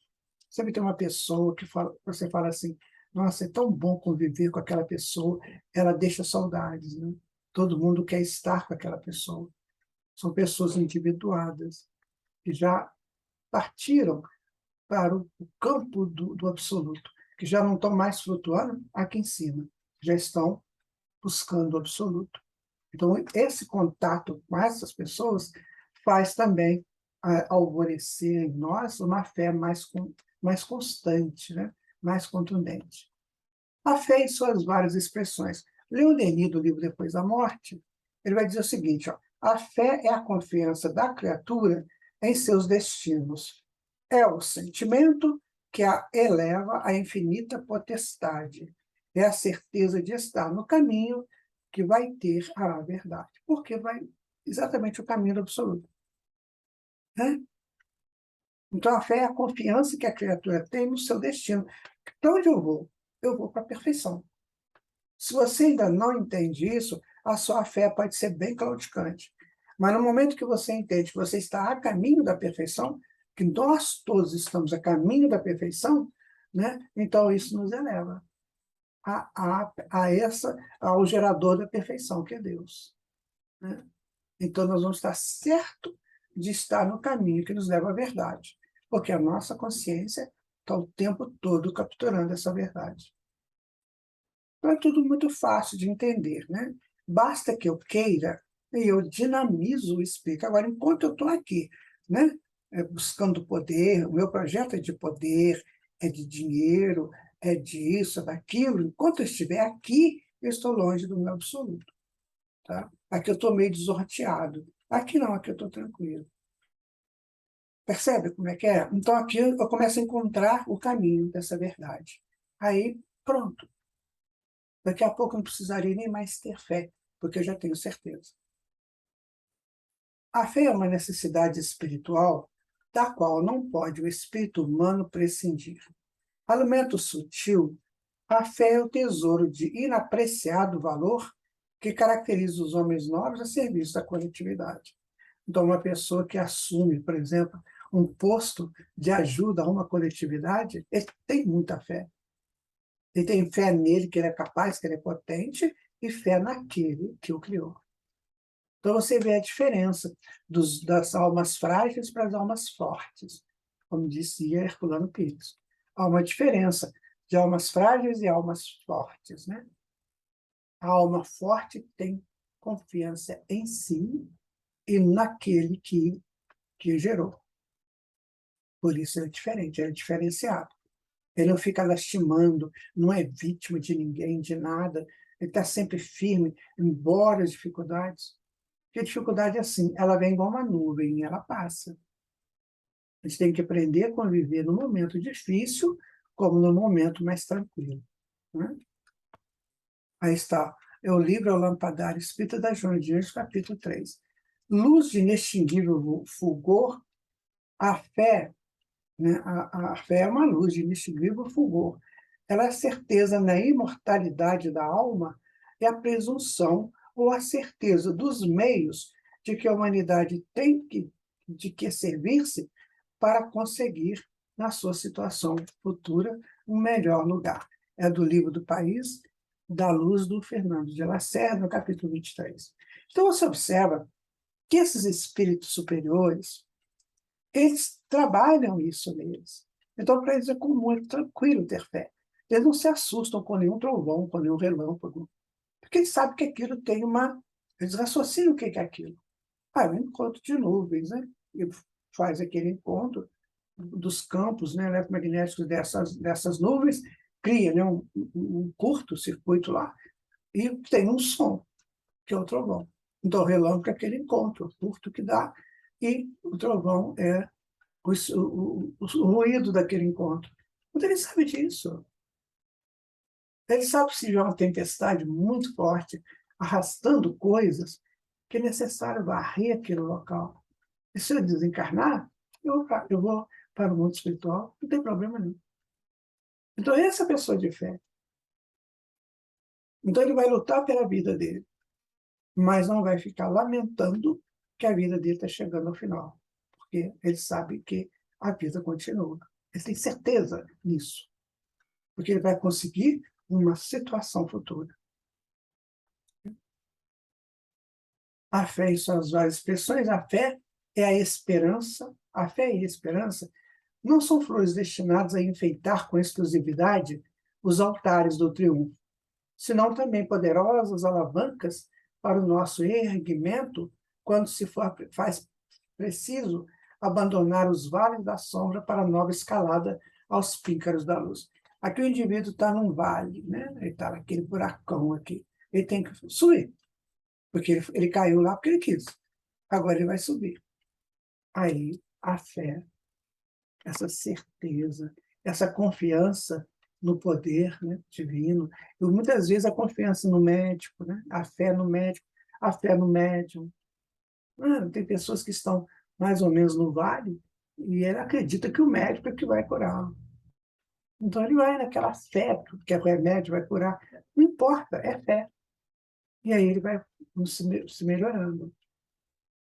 Sempre tem uma pessoa que você fala assim, nossa, é tão bom conviver com aquela pessoa, ela deixa saudades, né? Todo mundo quer estar com aquela pessoa. São pessoas individuadas, que já partiram para o campo do absoluto, que já não estão mais flutuando aqui em cima, já estão buscando o absoluto. Então, esse contato com essas pessoas faz também alvorecer em nós uma fé mais constante, né? Mais contundente. A fé em suas várias expressões. Leon Denis, do livro Depois da Morte, ele vai dizer o seguinte, ó, a fé é a confiança da criatura em seus destinos. É o sentimento que a eleva à infinita potestade. É a certeza de estar no caminho que vai ter a verdade. Porque vai exatamente o caminho do absoluto. Né? Então, a fé é a confiança que a criatura tem no seu destino. Para onde eu vou? Eu vou para a perfeição. Se você ainda não entende isso, a sua fé pode ser bem claudicante. Mas no momento que você entende que você está a caminho da perfeição, que nós todos estamos a caminho da perfeição, né? Então isso nos eleva ao gerador da perfeição, que é Deus. Né? Então nós vamos estar certo de estar no caminho que nos leva à verdade, porque a nossa consciência está o tempo todo capturando essa verdade. Então é tudo muito fácil de entender, né? Basta que eu queira e eu dinamizo o espírito. Agora, enquanto eu estou aqui, né, buscando poder, o meu projeto é de poder, é de dinheiro, é disso, é daquilo, enquanto eu estiver aqui, eu estou longe do meu absoluto. Tá? Aqui eu estou meio desorteado. Aqui não, aqui eu estou tranquilo. Percebe como é que é? Então aqui eu começo a encontrar o caminho dessa verdade. Aí, pronto. Daqui a pouco eu não precisaria nem mais ter fé, porque eu já tenho certeza. A fé é uma necessidade espiritual da qual não pode o espírito humano prescindir. Alimento sutil, a fé é o tesouro de inapreciado valor que caracteriza os homens nobres a serviço da coletividade. Então, uma pessoa que assume, por exemplo, um posto de ajuda a uma coletividade, ele tem muita fé. Ele tem fé nele, que ele é capaz, que ele é potente, e fé naquele que o criou. Então você vê a diferença das almas frágeis para as almas fortes, como dizia Herculano Pires. Há uma diferença de almas frágeis e almas fortes. Né? A alma forte tem confiança em si e naquele que gerou. Por isso ele é diferente, ele é diferenciado. Ele não fica lastimando, não é vítima de ninguém, de nada. Ele está sempre firme, embora as dificuldades. Porque a dificuldade é assim, ela vem igual uma nuvem e ela passa. A gente tem que aprender a conviver no momento difícil, como no momento mais tranquilo, né? Aí está, é o livro O Lampadário Espírita da Joana de Anjos, capítulo 3. Luz de inextinguível fulgor, a fé, né? A fé é uma luz de inextinguível fulgor. Ela é a certeza na imortalidade da alma e a presunção ou a certeza dos meios de que a humanidade tem de que servir-se para conseguir, na sua situação futura, um melhor lugar. É do livro do País da Luz, do Fernando de Lacerda, no capítulo 23. Então, você observa que esses espíritos superiores, eles trabalham isso neles. Então, para eles é comum, é tranquilo ter fé. Eles não se assustam com nenhum trovão, com nenhum relâmpago, porque eles sabem que aquilo tem uma... Eles raciocinam o que é aquilo. É um encontro de nuvens, né? E faz aquele encontro dos campos, né, eletromagnéticos dessas nuvens, cria, né, um curto-circuito lá, e tem um som, que é o trovão. Então, o relâmpago é aquele encontro curto que dá, e o trovão é o ruído daquele encontro. Então, ele sabe disso. Ele sabe se tiver uma tempestade muito forte, arrastando coisas, que é necessário varrer aquele local. E se eu desencarnar, eu vou para o mundo espiritual, não tem problema nenhum. Então, essa é a pessoa de fé. Então, ele vai lutar pela vida dele, mas não vai ficar lamentando que a vida dele está chegando ao final, porque ele sabe que a vida continua. Ele tem certeza nisso, porque ele vai conseguir uma situação futura. A fé em suas várias expressões, a fé é a esperança, a fé e a esperança não são flores destinadas a enfeitar com exclusividade os altares do triunfo, senão também poderosas alavancas para o nosso erguimento quando faz preciso abandonar os vales da sombra para a nova escalada aos píncaros da luz. Aqui o indivíduo está num vale, né? Ele está naquele buracão aqui. Ele tem que subir, porque ele caiu lá porque ele quis. Agora ele vai subir. Aí a fé, essa certeza, essa confiança no poder, né, divino, e muitas vezes a confiança no médico, né, a fé no médico, a fé no médium. Tem pessoas que estão mais ou menos no vale e ele acredita que o médico é que vai curá-lo. Então ele vai naquela fé que o remédio vai curar. Não importa, é fé. E aí ele vai se melhorando,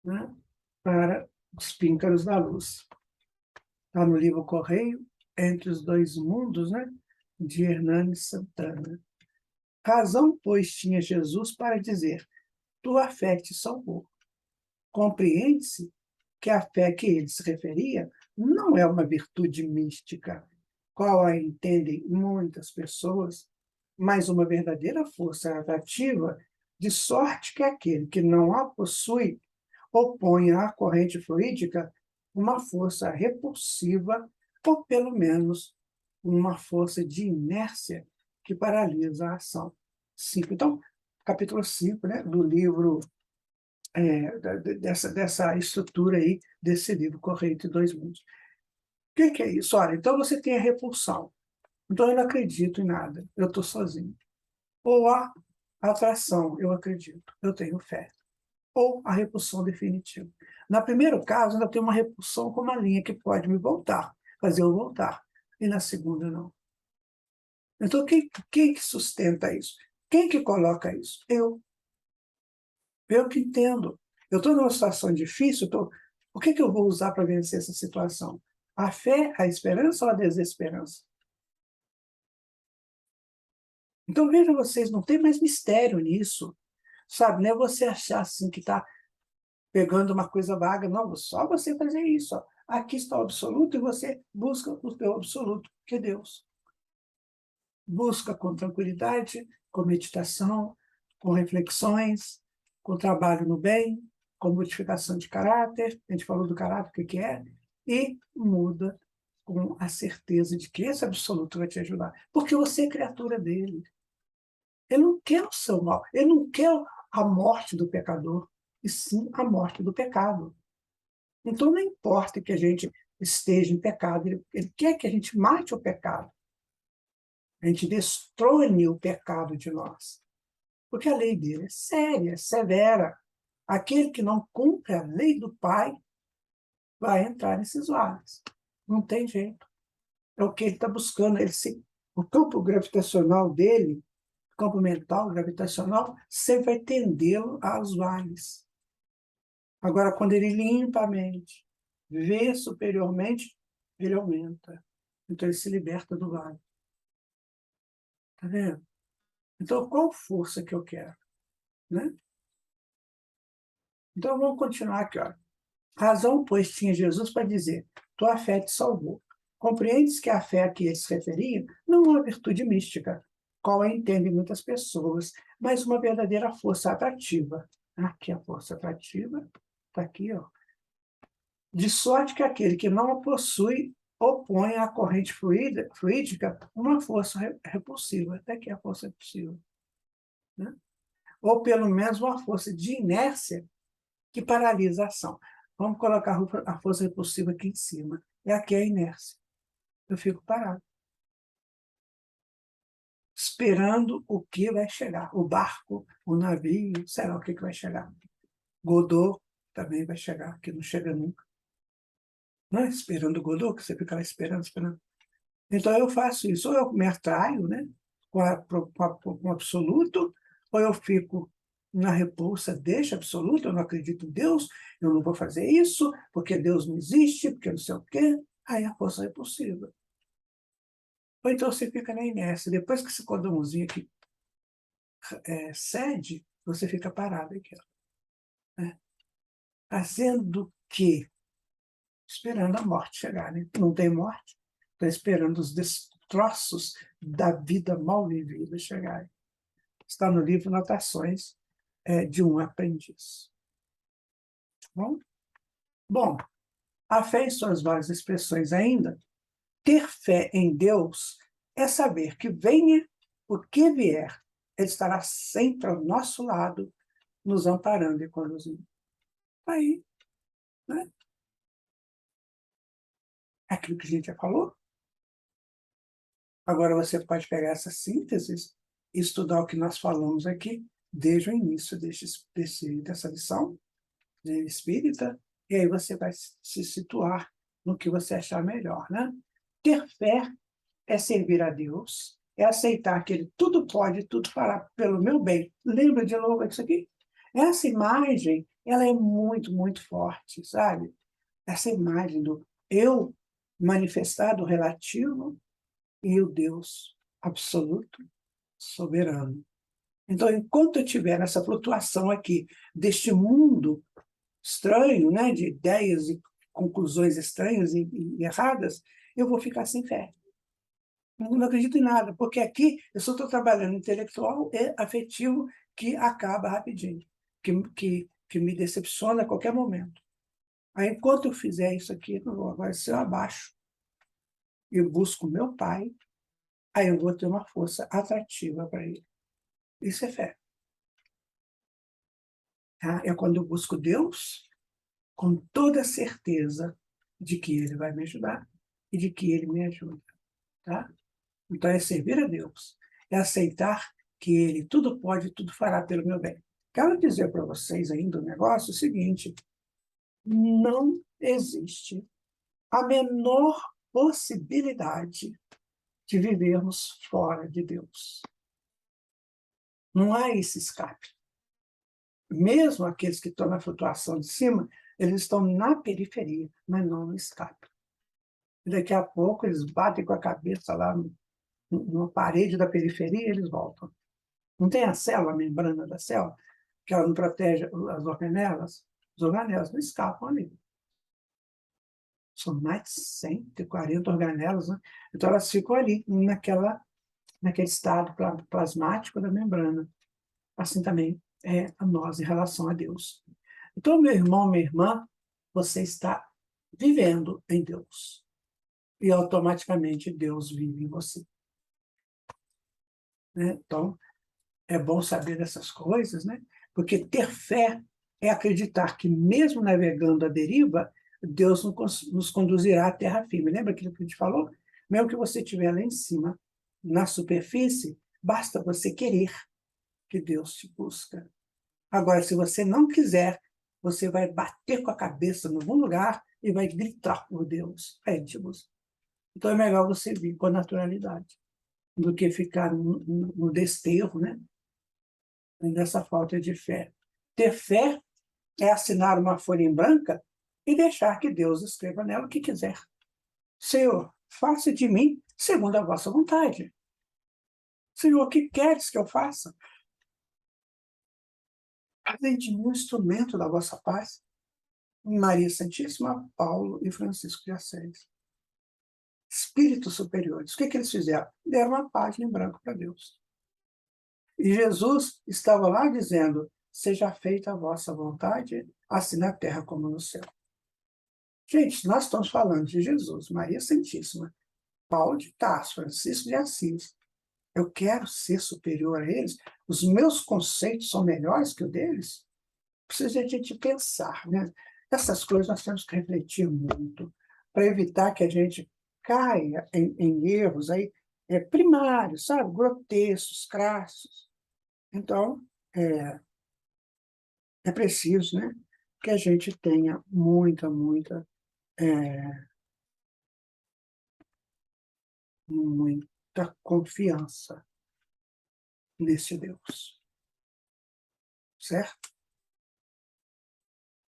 né, para os píncaros da luz. Está no livro Correio, Entre os Dois Mundos, né, de Hernani Santana. Razão, pois, tinha Jesus para dizer: tua fé te salvou. Compreende-se que a fé que ele se referia não é uma virtude mística, qual a entendem muitas pessoas, mas uma verdadeira força atrativa, de sorte que aquele que não a possui opõe à corrente fluídica uma força repulsiva, ou pelo menos uma força de inércia que paralisa a ação. 5. Então, capítulo 5, né, do livro, dessa estrutura aí, desse livro, Correio entre Dois Mundos. O que é isso? Olha, então você tem a repulsão. Então eu não acredito em nada, eu estou sozinho. Ou a atração, eu acredito, eu tenho fé. Ou a repulsão definitiva. No primeiro caso, ainda tem uma repulsão com uma linha que pode me voltar, fazer eu voltar. E na segunda, não. Então, quem que sustenta isso? Quem que coloca isso? Eu. Eu que entendo. Eu estou numa situação difícil, o que eu vou usar para vencer essa situação? A fé, a esperança ou a desesperança? Então, veja vocês, não tem mais mistério nisso. Sabe, não é você achar assim que está pegando uma coisa vaga, não, só você fazer isso. Ó. Aqui está o absoluto e você busca o teu absoluto, que é Deus. Busca com tranquilidade, com meditação, com reflexões, com trabalho no bem, com modificação de caráter, a gente falou do caráter, o que é, e muda com a certeza de que esse absoluto vai te ajudar, porque você é criatura dele. Ele não quer o seu mal, ele não quer a morte do pecador, e sim a morte do pecado. Então, não importa que a gente esteja em pecado, ele quer que a gente mate o pecado, a gente destrone o pecado de nós, porque a lei dele é séria, é severa. Aquele que não cumpre a lei do Pai vai entrar nesses vales. Não tem jeito. É o que ele está buscando. O campo gravitacional dele, o campo mental gravitacional, sempre vai tendê-lo aos vales. Agora, quando ele limpa a mente, vê superiormente, ele aumenta. Então, ele se liberta do vale. Está vendo? Então, qual força que eu quero? Né? Então, vamos continuar aqui. Ó. Razão, pois, tinha Jesus para dizer: tua fé te salvou. Compreendes que a fé a que ele se referia não é uma virtude mística, qual a entendem muitas pessoas, mas uma verdadeira força atrativa. Aqui a força atrativa, está aqui, ó. De sorte que aquele que não a possui opõe à corrente fluídica uma força repulsiva. Até que a força repulsiva. Né? Ou pelo menos uma força de inércia que paralisa a ação. Vamos colocar a força repulsiva aqui em cima. É aqui a inércia. Eu fico parado, esperando o que vai chegar. O barco, o navio, sei lá o que vai chegar. Godot também vai chegar, que não chega nunca. Não é esperando o Godot, que você fica lá esperando, esperando. Então, eu faço isso. Ou eu me atraio, né, com o absoluto, ou eu fico na repulsa deste absoluto, eu não acredito em Deus, eu não vou fazer isso, porque Deus não existe, porque não sei o quê. Aí a força é repulsiva. Ou então você fica na inércia. Depois que esse cordãozinho aqui cede, você fica parado aqui. Né? Fazendo o quê? Esperando a morte chegar. Né? Não tem morte. Está esperando os destroços da vida mal vivida chegarem. Está no livro Notações de um Aprendiz. Tá bom? Bom, a fé em suas várias expressões ainda, ter fé em Deus é saber que venha o que vier, Ele estará sempre ao nosso lado, nos amparando e conduzindo. Aí, né? É aquilo que a gente já falou. Agora você pode pegar essa síntese e estudar o que nós falamos aqui desde o início dessa lição de espírita, e aí você vai se situar no que você achar melhor. Né? Ter fé é servir a Deus, é aceitar que Ele tudo pode, tudo fará pelo meu bem. Lembra de novo isso aqui? Essa imagem, ela é muito, muito forte, sabe? Essa imagem do eu manifestado relativo e o Deus absoluto, soberano. Então, enquanto eu tiver essa flutuação aqui deste mundo estranho, né, de ideias e conclusões estranhas e erradas, eu vou ficar sem fé. Não acredito em nada, porque aqui eu só estou trabalhando intelectual e afetivo que acaba rapidinho, que me decepciona a qualquer momento. Aí, enquanto eu fizer isso aqui, vai ser abaixo. Eu busco meu pai, aí eu vou ter uma força atrativa para ele. Isso é fé. Tá? É quando eu busco Deus com toda a certeza de que Ele vai me ajudar e de que Ele me ajuda. Tá? Então, é servir a Deus, é aceitar que Ele tudo pode, tudo fará pelo meu bem. Quero dizer para vocês ainda um negócio seguinte: não existe a menor possibilidade de vivermos fora de Deus. Não há esse escape. Mesmo aqueles que estão na flutuação de cima, eles estão na periferia, mas não no escape. E daqui a pouco eles batem com a cabeça lá na parede da periferia e eles voltam. Não tem a célula, a membrana da célula, que ela não protege as organelas? Os organelas não escapam ali. São mais de 140 organelas, né? Então elas ficam ali, naquele estado plasmático da membrana. Assim também é a nós em relação a Deus. Então, meu irmão, minha irmã, você está vivendo em Deus. E automaticamente Deus vive em você. Né? Então, é bom saber dessas coisas, né? Porque ter fé é acreditar que, mesmo navegando à deriva, Deus nos conduzirá à terra firme. Lembra aquilo que a gente falou? Mesmo que você estiver lá em cima, na superfície, basta você querer que Deus te busca. Agora, se você não quiser, você vai bater com a cabeça em algum lugar e vai gritar por Deus. Pede-vos. Então é melhor você vir com a naturalidade do que ficar no desterro, né? Nessa falta de fé. Ter fé é assinar uma folha em branca e deixar que Deus escreva nela o que quiser. Senhor, faça de mim segundo a vossa vontade. Senhor, o que queres que eu faça? Fazei de mim um instrumento da vossa paz. Maria Santíssima, Paulo e Francisco de Assis. Espíritos superiores. O que eles fizeram? Deram uma página em branco para Deus. E Jesus estava lá dizendo: seja feita a vossa vontade, assim na terra como no céu. Gente, nós estamos falando de Jesus, Maria Santíssima, Paulo de Tarso, Francisco de Assis. Eu quero ser superior a eles? Os meus conceitos são melhores que o deles? Precisa a gente pensar, né? Essas coisas nós temos que refletir muito, para evitar que a gente caia em erros aí, primários, sabe? Grotescos, crassos. Então, é preciso, né, que a gente tenha muita confiança nesse Deus, certo?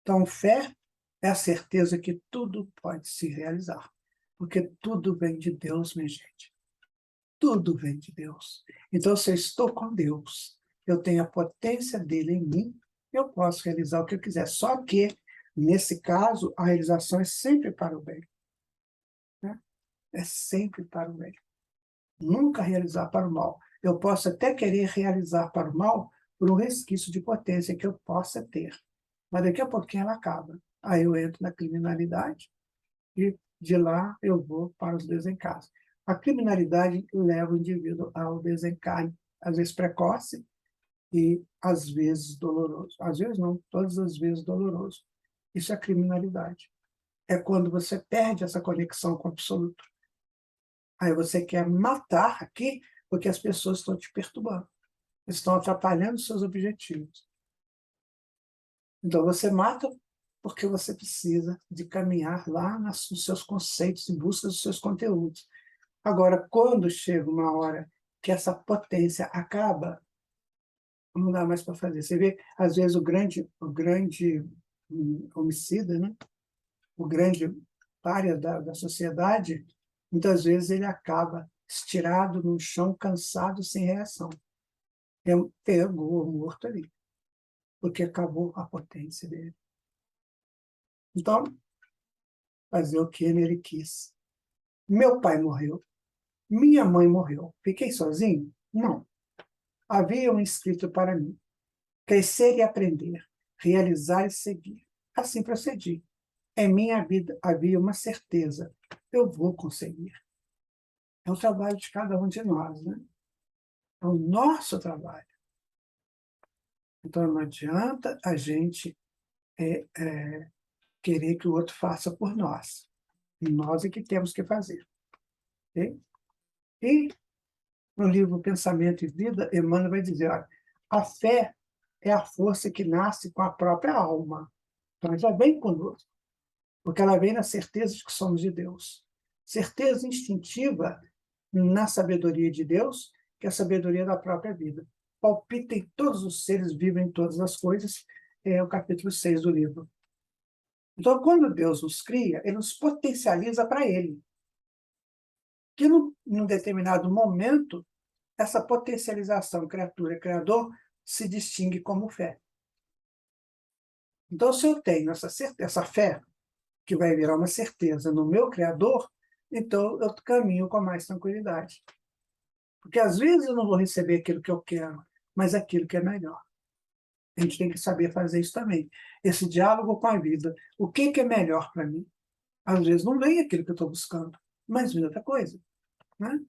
Então, fé é a certeza que tudo pode se realizar, porque tudo vem de Deus, minha gente. Tudo vem de Deus. Então, se eu estou com Deus, eu tenho a potência dele em mim, eu posso realizar o que eu quiser. Só que, nesse caso, a realização é sempre para o bem. Né? É sempre para o bem. Nunca realizar para o mal. Eu posso até querer realizar para o mal por um resquício de potência que eu possa ter. Mas daqui a pouquinho ela acaba. Aí eu entro na criminalidade e de lá eu vou para os desencargos. A criminalidade leva o indivíduo ao desencarne, às vezes precoce e às vezes doloroso. Às vezes não, todas as vezes doloroso. Isso é criminalidade. É quando você perde essa conexão com o absoluto. Aí você quer matar aqui porque as pessoas estão te perturbando, estão atrapalhando os seus objetivos. Então você mata porque você precisa de caminhar lá nos seus conceitos, em busca dos seus conteúdos. Agora, quando chega uma hora que essa potência acaba, não dá mais para fazer. Você vê, às vezes, o grande homicida, né? O grande pária da sociedade, muitas vezes ele acaba estirado no chão, cansado, sem reação. Pegou morto ali, porque acabou a potência dele. Então, fazer o que ele quis. Meu pai morreu, minha mãe morreu. Fiquei sozinho? Não. Havia um escrito para mim: crescer e aprender, realizar e seguir. Assim procedi. Em minha vida havia uma certeza: eu vou conseguir. É o trabalho de cada um de nós, né? É o nosso trabalho. Então, não adianta a gente querer que o outro faça por nós. Nós é que temos que fazer. Okay? E no livro Pensamento e Vida, Emmanuel vai dizer: olha, a fé é a força que nasce com a própria alma. Então, ela já vem conosco, porque ela vem na certeza de que somos de Deus. Certeza instintiva na sabedoria de Deus, que é a sabedoria da própria vida. Palpita em todos os seres, vive em todas as coisas, é o capítulo 6 do livro. Então, quando Deus nos cria, ele nos potencializa para ele. Que num determinado momento, essa potencialização criatura-criador se distingue como fé. Então, se eu tenho essa fé, que vai virar uma certeza no meu Criador, então eu caminho com mais tranquilidade. Porque às vezes eu não vou receber aquilo que eu quero, mas aquilo que é melhor. A gente tem que saber fazer isso também. Esse diálogo com a vida. O que é melhor para mim? Às vezes não vem aquilo que eu estou buscando, mas vem outra coisa. Né?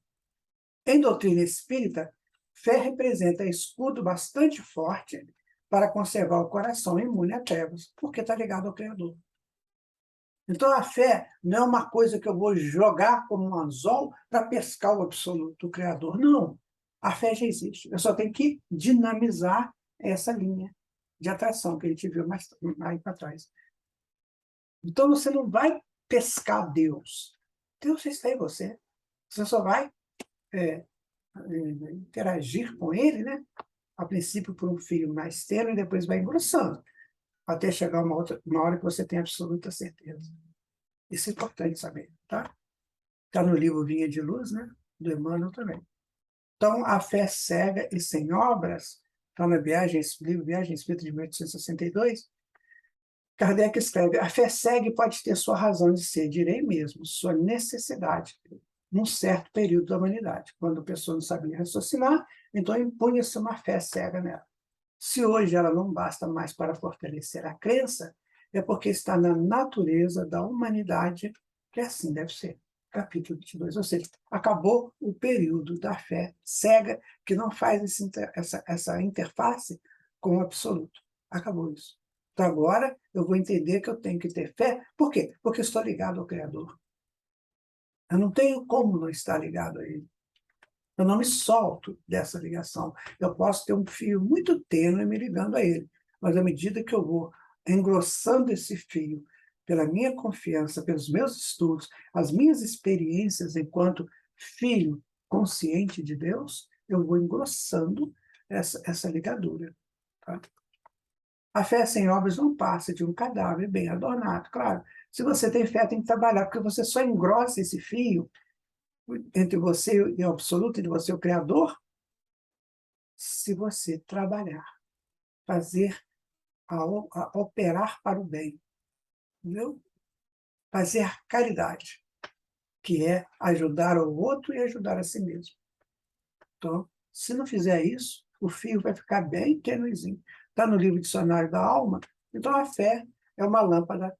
Em doutrina espírita, fé representa escudo bastante forte para conservar o coração imune a trevas, porque está ligado ao Criador. Então, a fé não é uma coisa que eu vou jogar como um anzol para pescar o absoluto, o Criador. Não. A fé já existe. Eu só tenho que dinamizar essa linha de atração que a gente viu mais aí para trás. Então, você não vai pescar Deus. Deus está em você. Você só vai interagir com Ele, né? A princípio por um fio mais tênue e depois vai engrossando, até chegar uma hora que você tem absoluta certeza. Isso é importante saber, tá? Está no livro Vinha de Luz, né? Do Emmanuel também. Então, a fé cega e sem obras, está no livro Viagem Espírita de 1862, Kardec escreve: a fé cega pode ter sua razão de ser, direi mesmo, sua necessidade, num certo período da humanidade, quando a pessoa não sabia raciocinar, então impunha-se uma fé cega nela. Se hoje ela não basta mais para fortalecer a crença, é porque está na natureza da humanidade que assim deve ser. Capítulo 22. Ou seja, acabou o período da fé cega, que não faz essa interface com o absoluto. Acabou isso. Então agora eu vou entender que eu tenho que ter fé. Por quê? Porque estou ligado ao Criador. Eu não tenho como não estar ligado a Ele. Eu não me solto dessa ligação. Eu posso ter um fio muito tênue me ligando a Ele, mas à medida que eu vou engrossando esse fio pela minha confiança, pelos meus estudos, as minhas experiências enquanto filho consciente de Deus, eu vou engrossando essa ligadura. Tá? A fé sem obras não passa de um cadáver bem adornado. Claro, se você tem fé, tem que trabalhar, porque você só engrossa esse fio entre você e o absoluto, entre você e o Criador, se você trabalhar, fazer, a operar para o bem, entendeu? Fazer caridade, que é ajudar o outro e ajudar a si mesmo. Então, se não fizer isso, o fio vai ficar bem tênuezinho. Está no livro Dicionário da Alma. Então, a fé é uma lâmpada.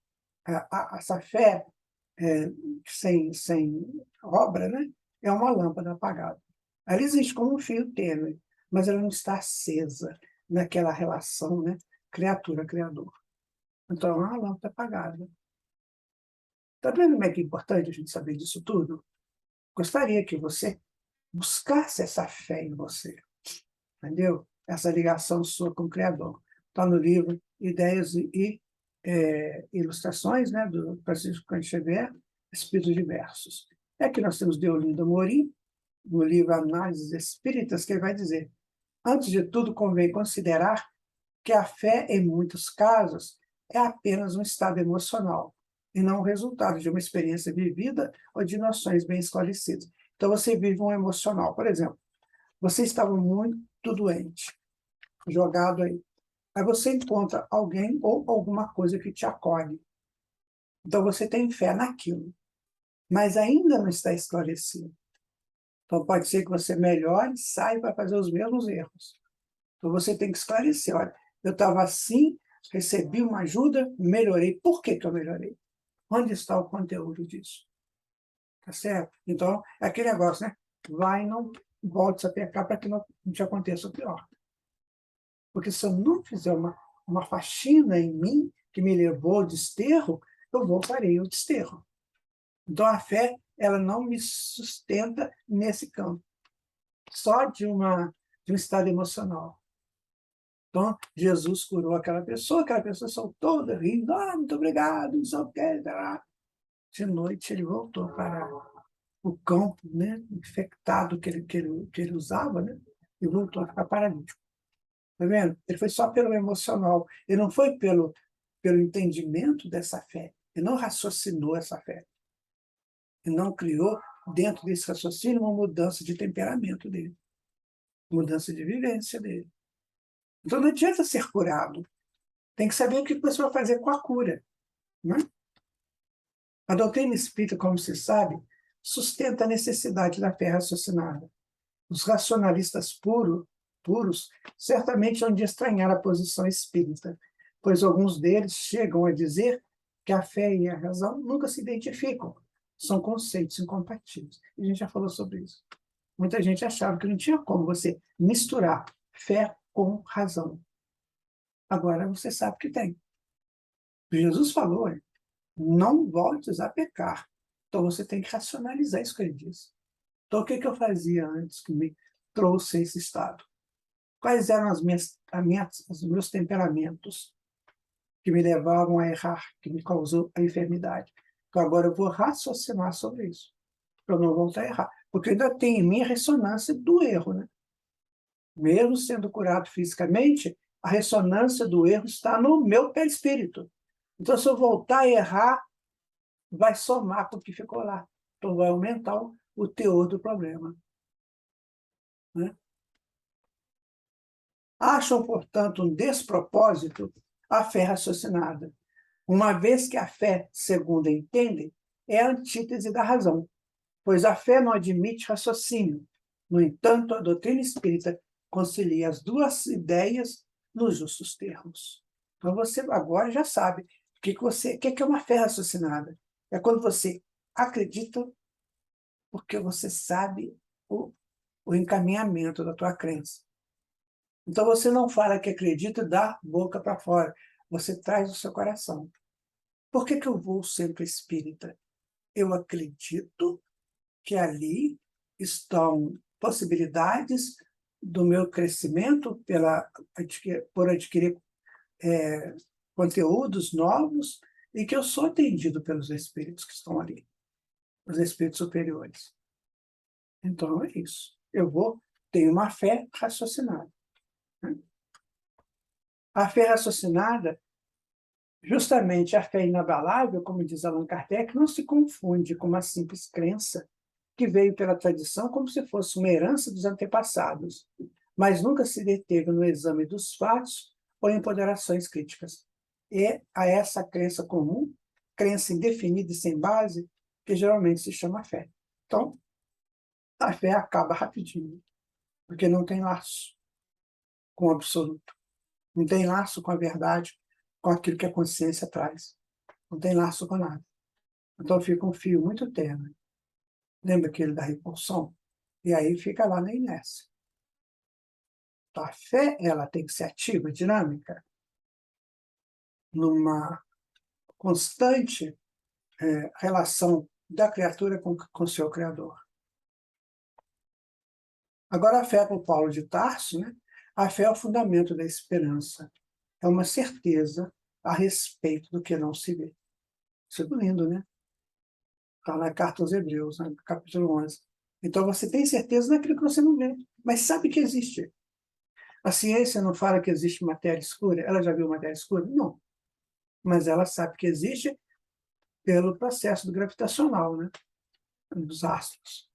Essa fé sem obra, né? É uma lâmpada apagada. Ela existe como um fio tênue, mas ela não está acesa naquela relação, né? Criatura-criador. Então, é uma lâmpada apagada. Está vendo como é que é importante a gente saber disso tudo? Gostaria que você buscasse essa fé em você, entendeu? Essa ligação sua com o Criador. Está no livro Ideias e Ilustrações, né, do Francisco Cândido Xavier, Espíritos Diversos. É que nós temos Deolinda Morim, no livro Análises Espíritas, que ele vai dizer: antes de tudo, convém considerar que a fé, em muitos casos, é apenas um estado emocional, e não o resultado de uma experiência vivida ou de noções bem esclarecidas. Então, você vive um emocional. Por exemplo, você estava muito doente, jogado aí. Aí você encontra alguém ou alguma coisa que te acolhe. Então, você tem fé naquilo, mas ainda não está esclarecido. Então, pode ser que você melhore e saia para fazer os mesmos erros. Então, você tem que esclarecer. Olha, eu estava assim, recebi uma ajuda, melhorei. Por que eu melhorei? Onde está o conteúdo disso? Tá certo? Então, é aquele negócio, né? Vai e não volte a pecar para que não te aconteça o pior. Porque se eu não fizer uma faxina em mim, que me levou ao desterro, eu voltarei ao desterro. Então, a fé, ela não me sustenta nesse campo, só de um estado emocional. Então, Jesus curou aquela pessoa soltou, rindo, muito obrigado, não sei o quê. De noite, ele voltou para o campo, né, infectado que ele usava, né, e voltou a ficar paralítico. Tá vendo? Ele foi só pelo emocional, ele não foi pelo entendimento dessa fé, ele não raciocinou essa fé. E não criou, dentro desse raciocínio, uma mudança de temperamento dele, mudança de vivência dele. Então não adianta ser curado. Tem que saber o que você vai fazer com a cura. Né? A doutrina espírita, como se sabe, sustenta a necessidade da fé raciocinada. Os racionalistas puros certamente hão de estranhar a posição espírita, pois alguns deles chegam a dizer que a fé e a razão nunca se identificam, são conceitos incompatíveis. E a gente já falou sobre isso. Muita gente achava que não tinha como você misturar fé com razão. Agora você sabe que tem. Jesus falou, não voltes a pecar. Então você tem que racionalizar isso que ele disse. Então o que eu fazia antes que me trouxe a esse estado? Quais eram os meus temperamentos que me levavam a errar, que me causou a enfermidade? Então agora eu vou raciocinar sobre isso, para eu não voltar a errar. Porque ainda tem em mim a ressonância do erro, né? Mesmo sendo curado fisicamente, a ressonância do erro está no meu perispírito. Então, se eu voltar a errar, vai somar com o que ficou lá. Então, vai aumentar o teor do problema. Né? Acham, portanto, um despropósito a fé raciocinada, uma vez que a fé, segundo entendem, é a antítese da razão, pois a fé não admite raciocínio. No entanto, a doutrina espírita concilia as duas ideias nos justos termos. Então, você agora já sabe o que é uma fé raciocinada. É quando você acredita porque você sabe o encaminhamento da tua crença. Então, você não fala que acredita da boca para fora. Você traz o seu coração. Por que eu vou sempre espírita? Eu acredito que ali estão possibilidades do meu crescimento por adquirir conteúdos novos e que eu sou atendido pelos espíritos que estão ali, os espíritos superiores. Então é isso. Tenho uma fé raciocinada. Né? A fé raciocinada, justamente a fé inabalável, como diz Allan Kardec, não se confunde com uma simples crença que veio pela tradição como se fosse uma herança dos antepassados, mas nunca se deteve no exame dos fatos ou em ponderações críticas. É a essa crença comum, crença indefinida e sem base, que geralmente se chama fé. Então, a fé acaba rapidinho, porque não tem laço com o absoluto, não tem laço com a verdade, com aquilo que a consciência traz, não tem laço com nada. Então fica um fio muito tênue. Lembra aquele da repulsão? E aí fica lá na inércia. Então, a fé ela tem que ser ativa, dinâmica, numa constante relação da criatura com o seu Criador. Agora, a fé para o Paulo de Tarso, né? A fé é o fundamento da esperança. É uma certeza a respeito do que não se vê. Isso é lindo, né? Está na Carta aos Hebreus, né? Capítulo 11. Então, você tem certeza daquilo que você não vê, mas sabe que existe. A ciência não fala que existe matéria escura? Ela já viu matéria escura? Não. Mas ela sabe que existe pelo processo gravitacional, né? Dos astros.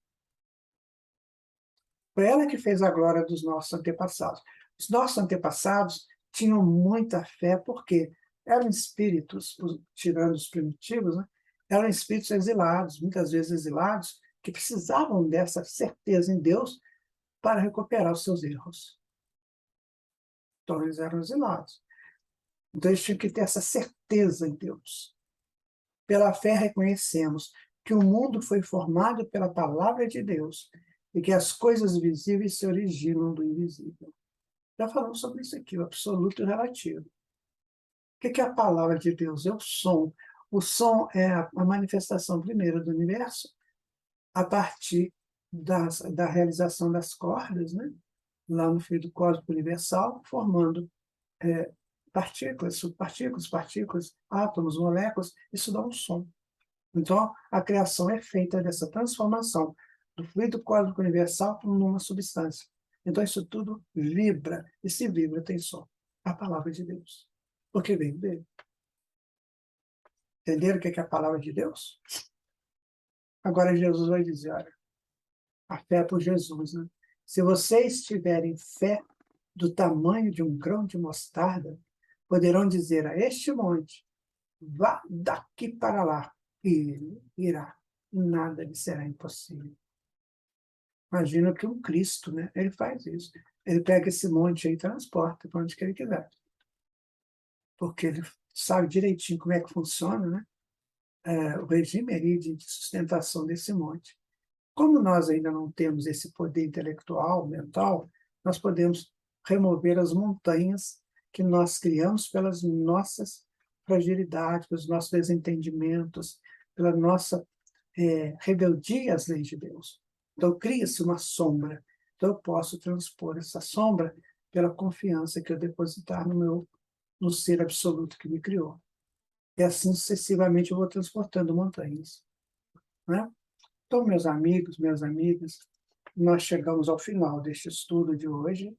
Foi ela que fez a glória dos nossos antepassados. Os nossos antepassados tinham muita fé, porque eram espíritos, tirando os primitivos, né? Eram espíritos exilados, muitas vezes exilados, que precisavam dessa certeza em Deus para recuperar os seus erros. Então, eles eram exilados. Então, eles tinham que ter essa certeza em Deus. Pela fé, reconhecemos que o mundo foi formado pela palavra de Deus e que as coisas visíveis se originam do invisível. Já falamos sobre isso aqui, o absoluto e o relativo. O que é a palavra de Deus? É o som. O som é a manifestação primeira do universo a partir da realização das cordas, né? Lá no fio do cósmico universal, formando partículas, subpartículas, partículas, átomos, moléculas, isso dá um som. Então, a criação é feita dessa transformação do fluido cósmico universal numa substância. Então, isso tudo vibra, e se vibra, tem som. A palavra de Deus. Porque veio dele. Entenderam o que é a palavra de Deus? Agora, Jesus vai dizer, olha, a fé é por Jesus, né? Se vocês tiverem fé do tamanho de um grão de mostarda, poderão dizer a este monte, vá daqui para lá, e ele irá. Nada lhe será impossível. Imagina que um Cristo, né? Ele faz isso. Ele pega esse monte aí e transporta para onde que ele quiser. Porque ele sabe direitinho como é que funciona, né? O regime ali de sustentação desse monte. Como nós ainda não temos esse poder intelectual, mental, nós podemos remover as montanhas que nós criamos pelas nossas fragilidades, pelos nossos desentendimentos, pela nossa rebeldia às leis de Deus. Então, cria-se uma sombra. Então, eu posso transpor essa sombra pela confiança que eu depositar no ser absoluto que me criou. E assim, sucessivamente, eu vou transportando montanhas, né? Então, meus amigos, minhas amigas, nós chegamos ao final deste estudo de hoje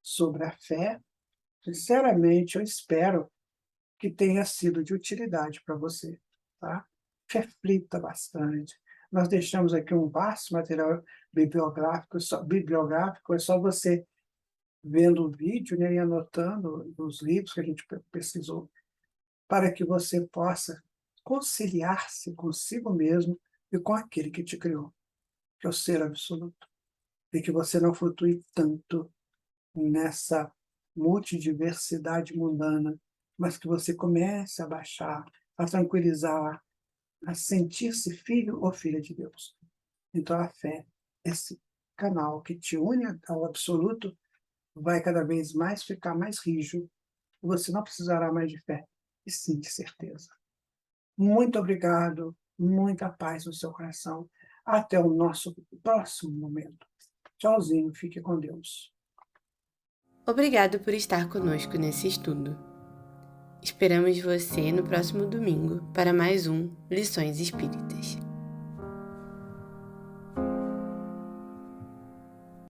sobre a fé. Sinceramente, eu espero que tenha sido de utilidade para você, tá? Reflita bastante. Nós deixamos aqui um vasto material bibliográfico, é só você vendo o vídeo, né, e anotando os livros que a gente pesquisou, para que você possa conciliar-se consigo mesmo e com aquele que te criou, que é o ser absoluto, e que você não flutue tanto nessa multidiversidade mundana, mas que você comece a baixar, a tranquilizar, a sentir-se filho ou filha de Deus. Então a fé, esse canal que te une ao absoluto, vai cada vez mais ficar mais rígido. Você não precisará mais de fé, e sim de certeza. Muito obrigado, muita paz no seu coração. Até o nosso próximo momento. Tchauzinho, fique com Deus. Obrigado por estar conosco nesse estudo. Esperamos você no próximo domingo para mais um Lições Espíritas.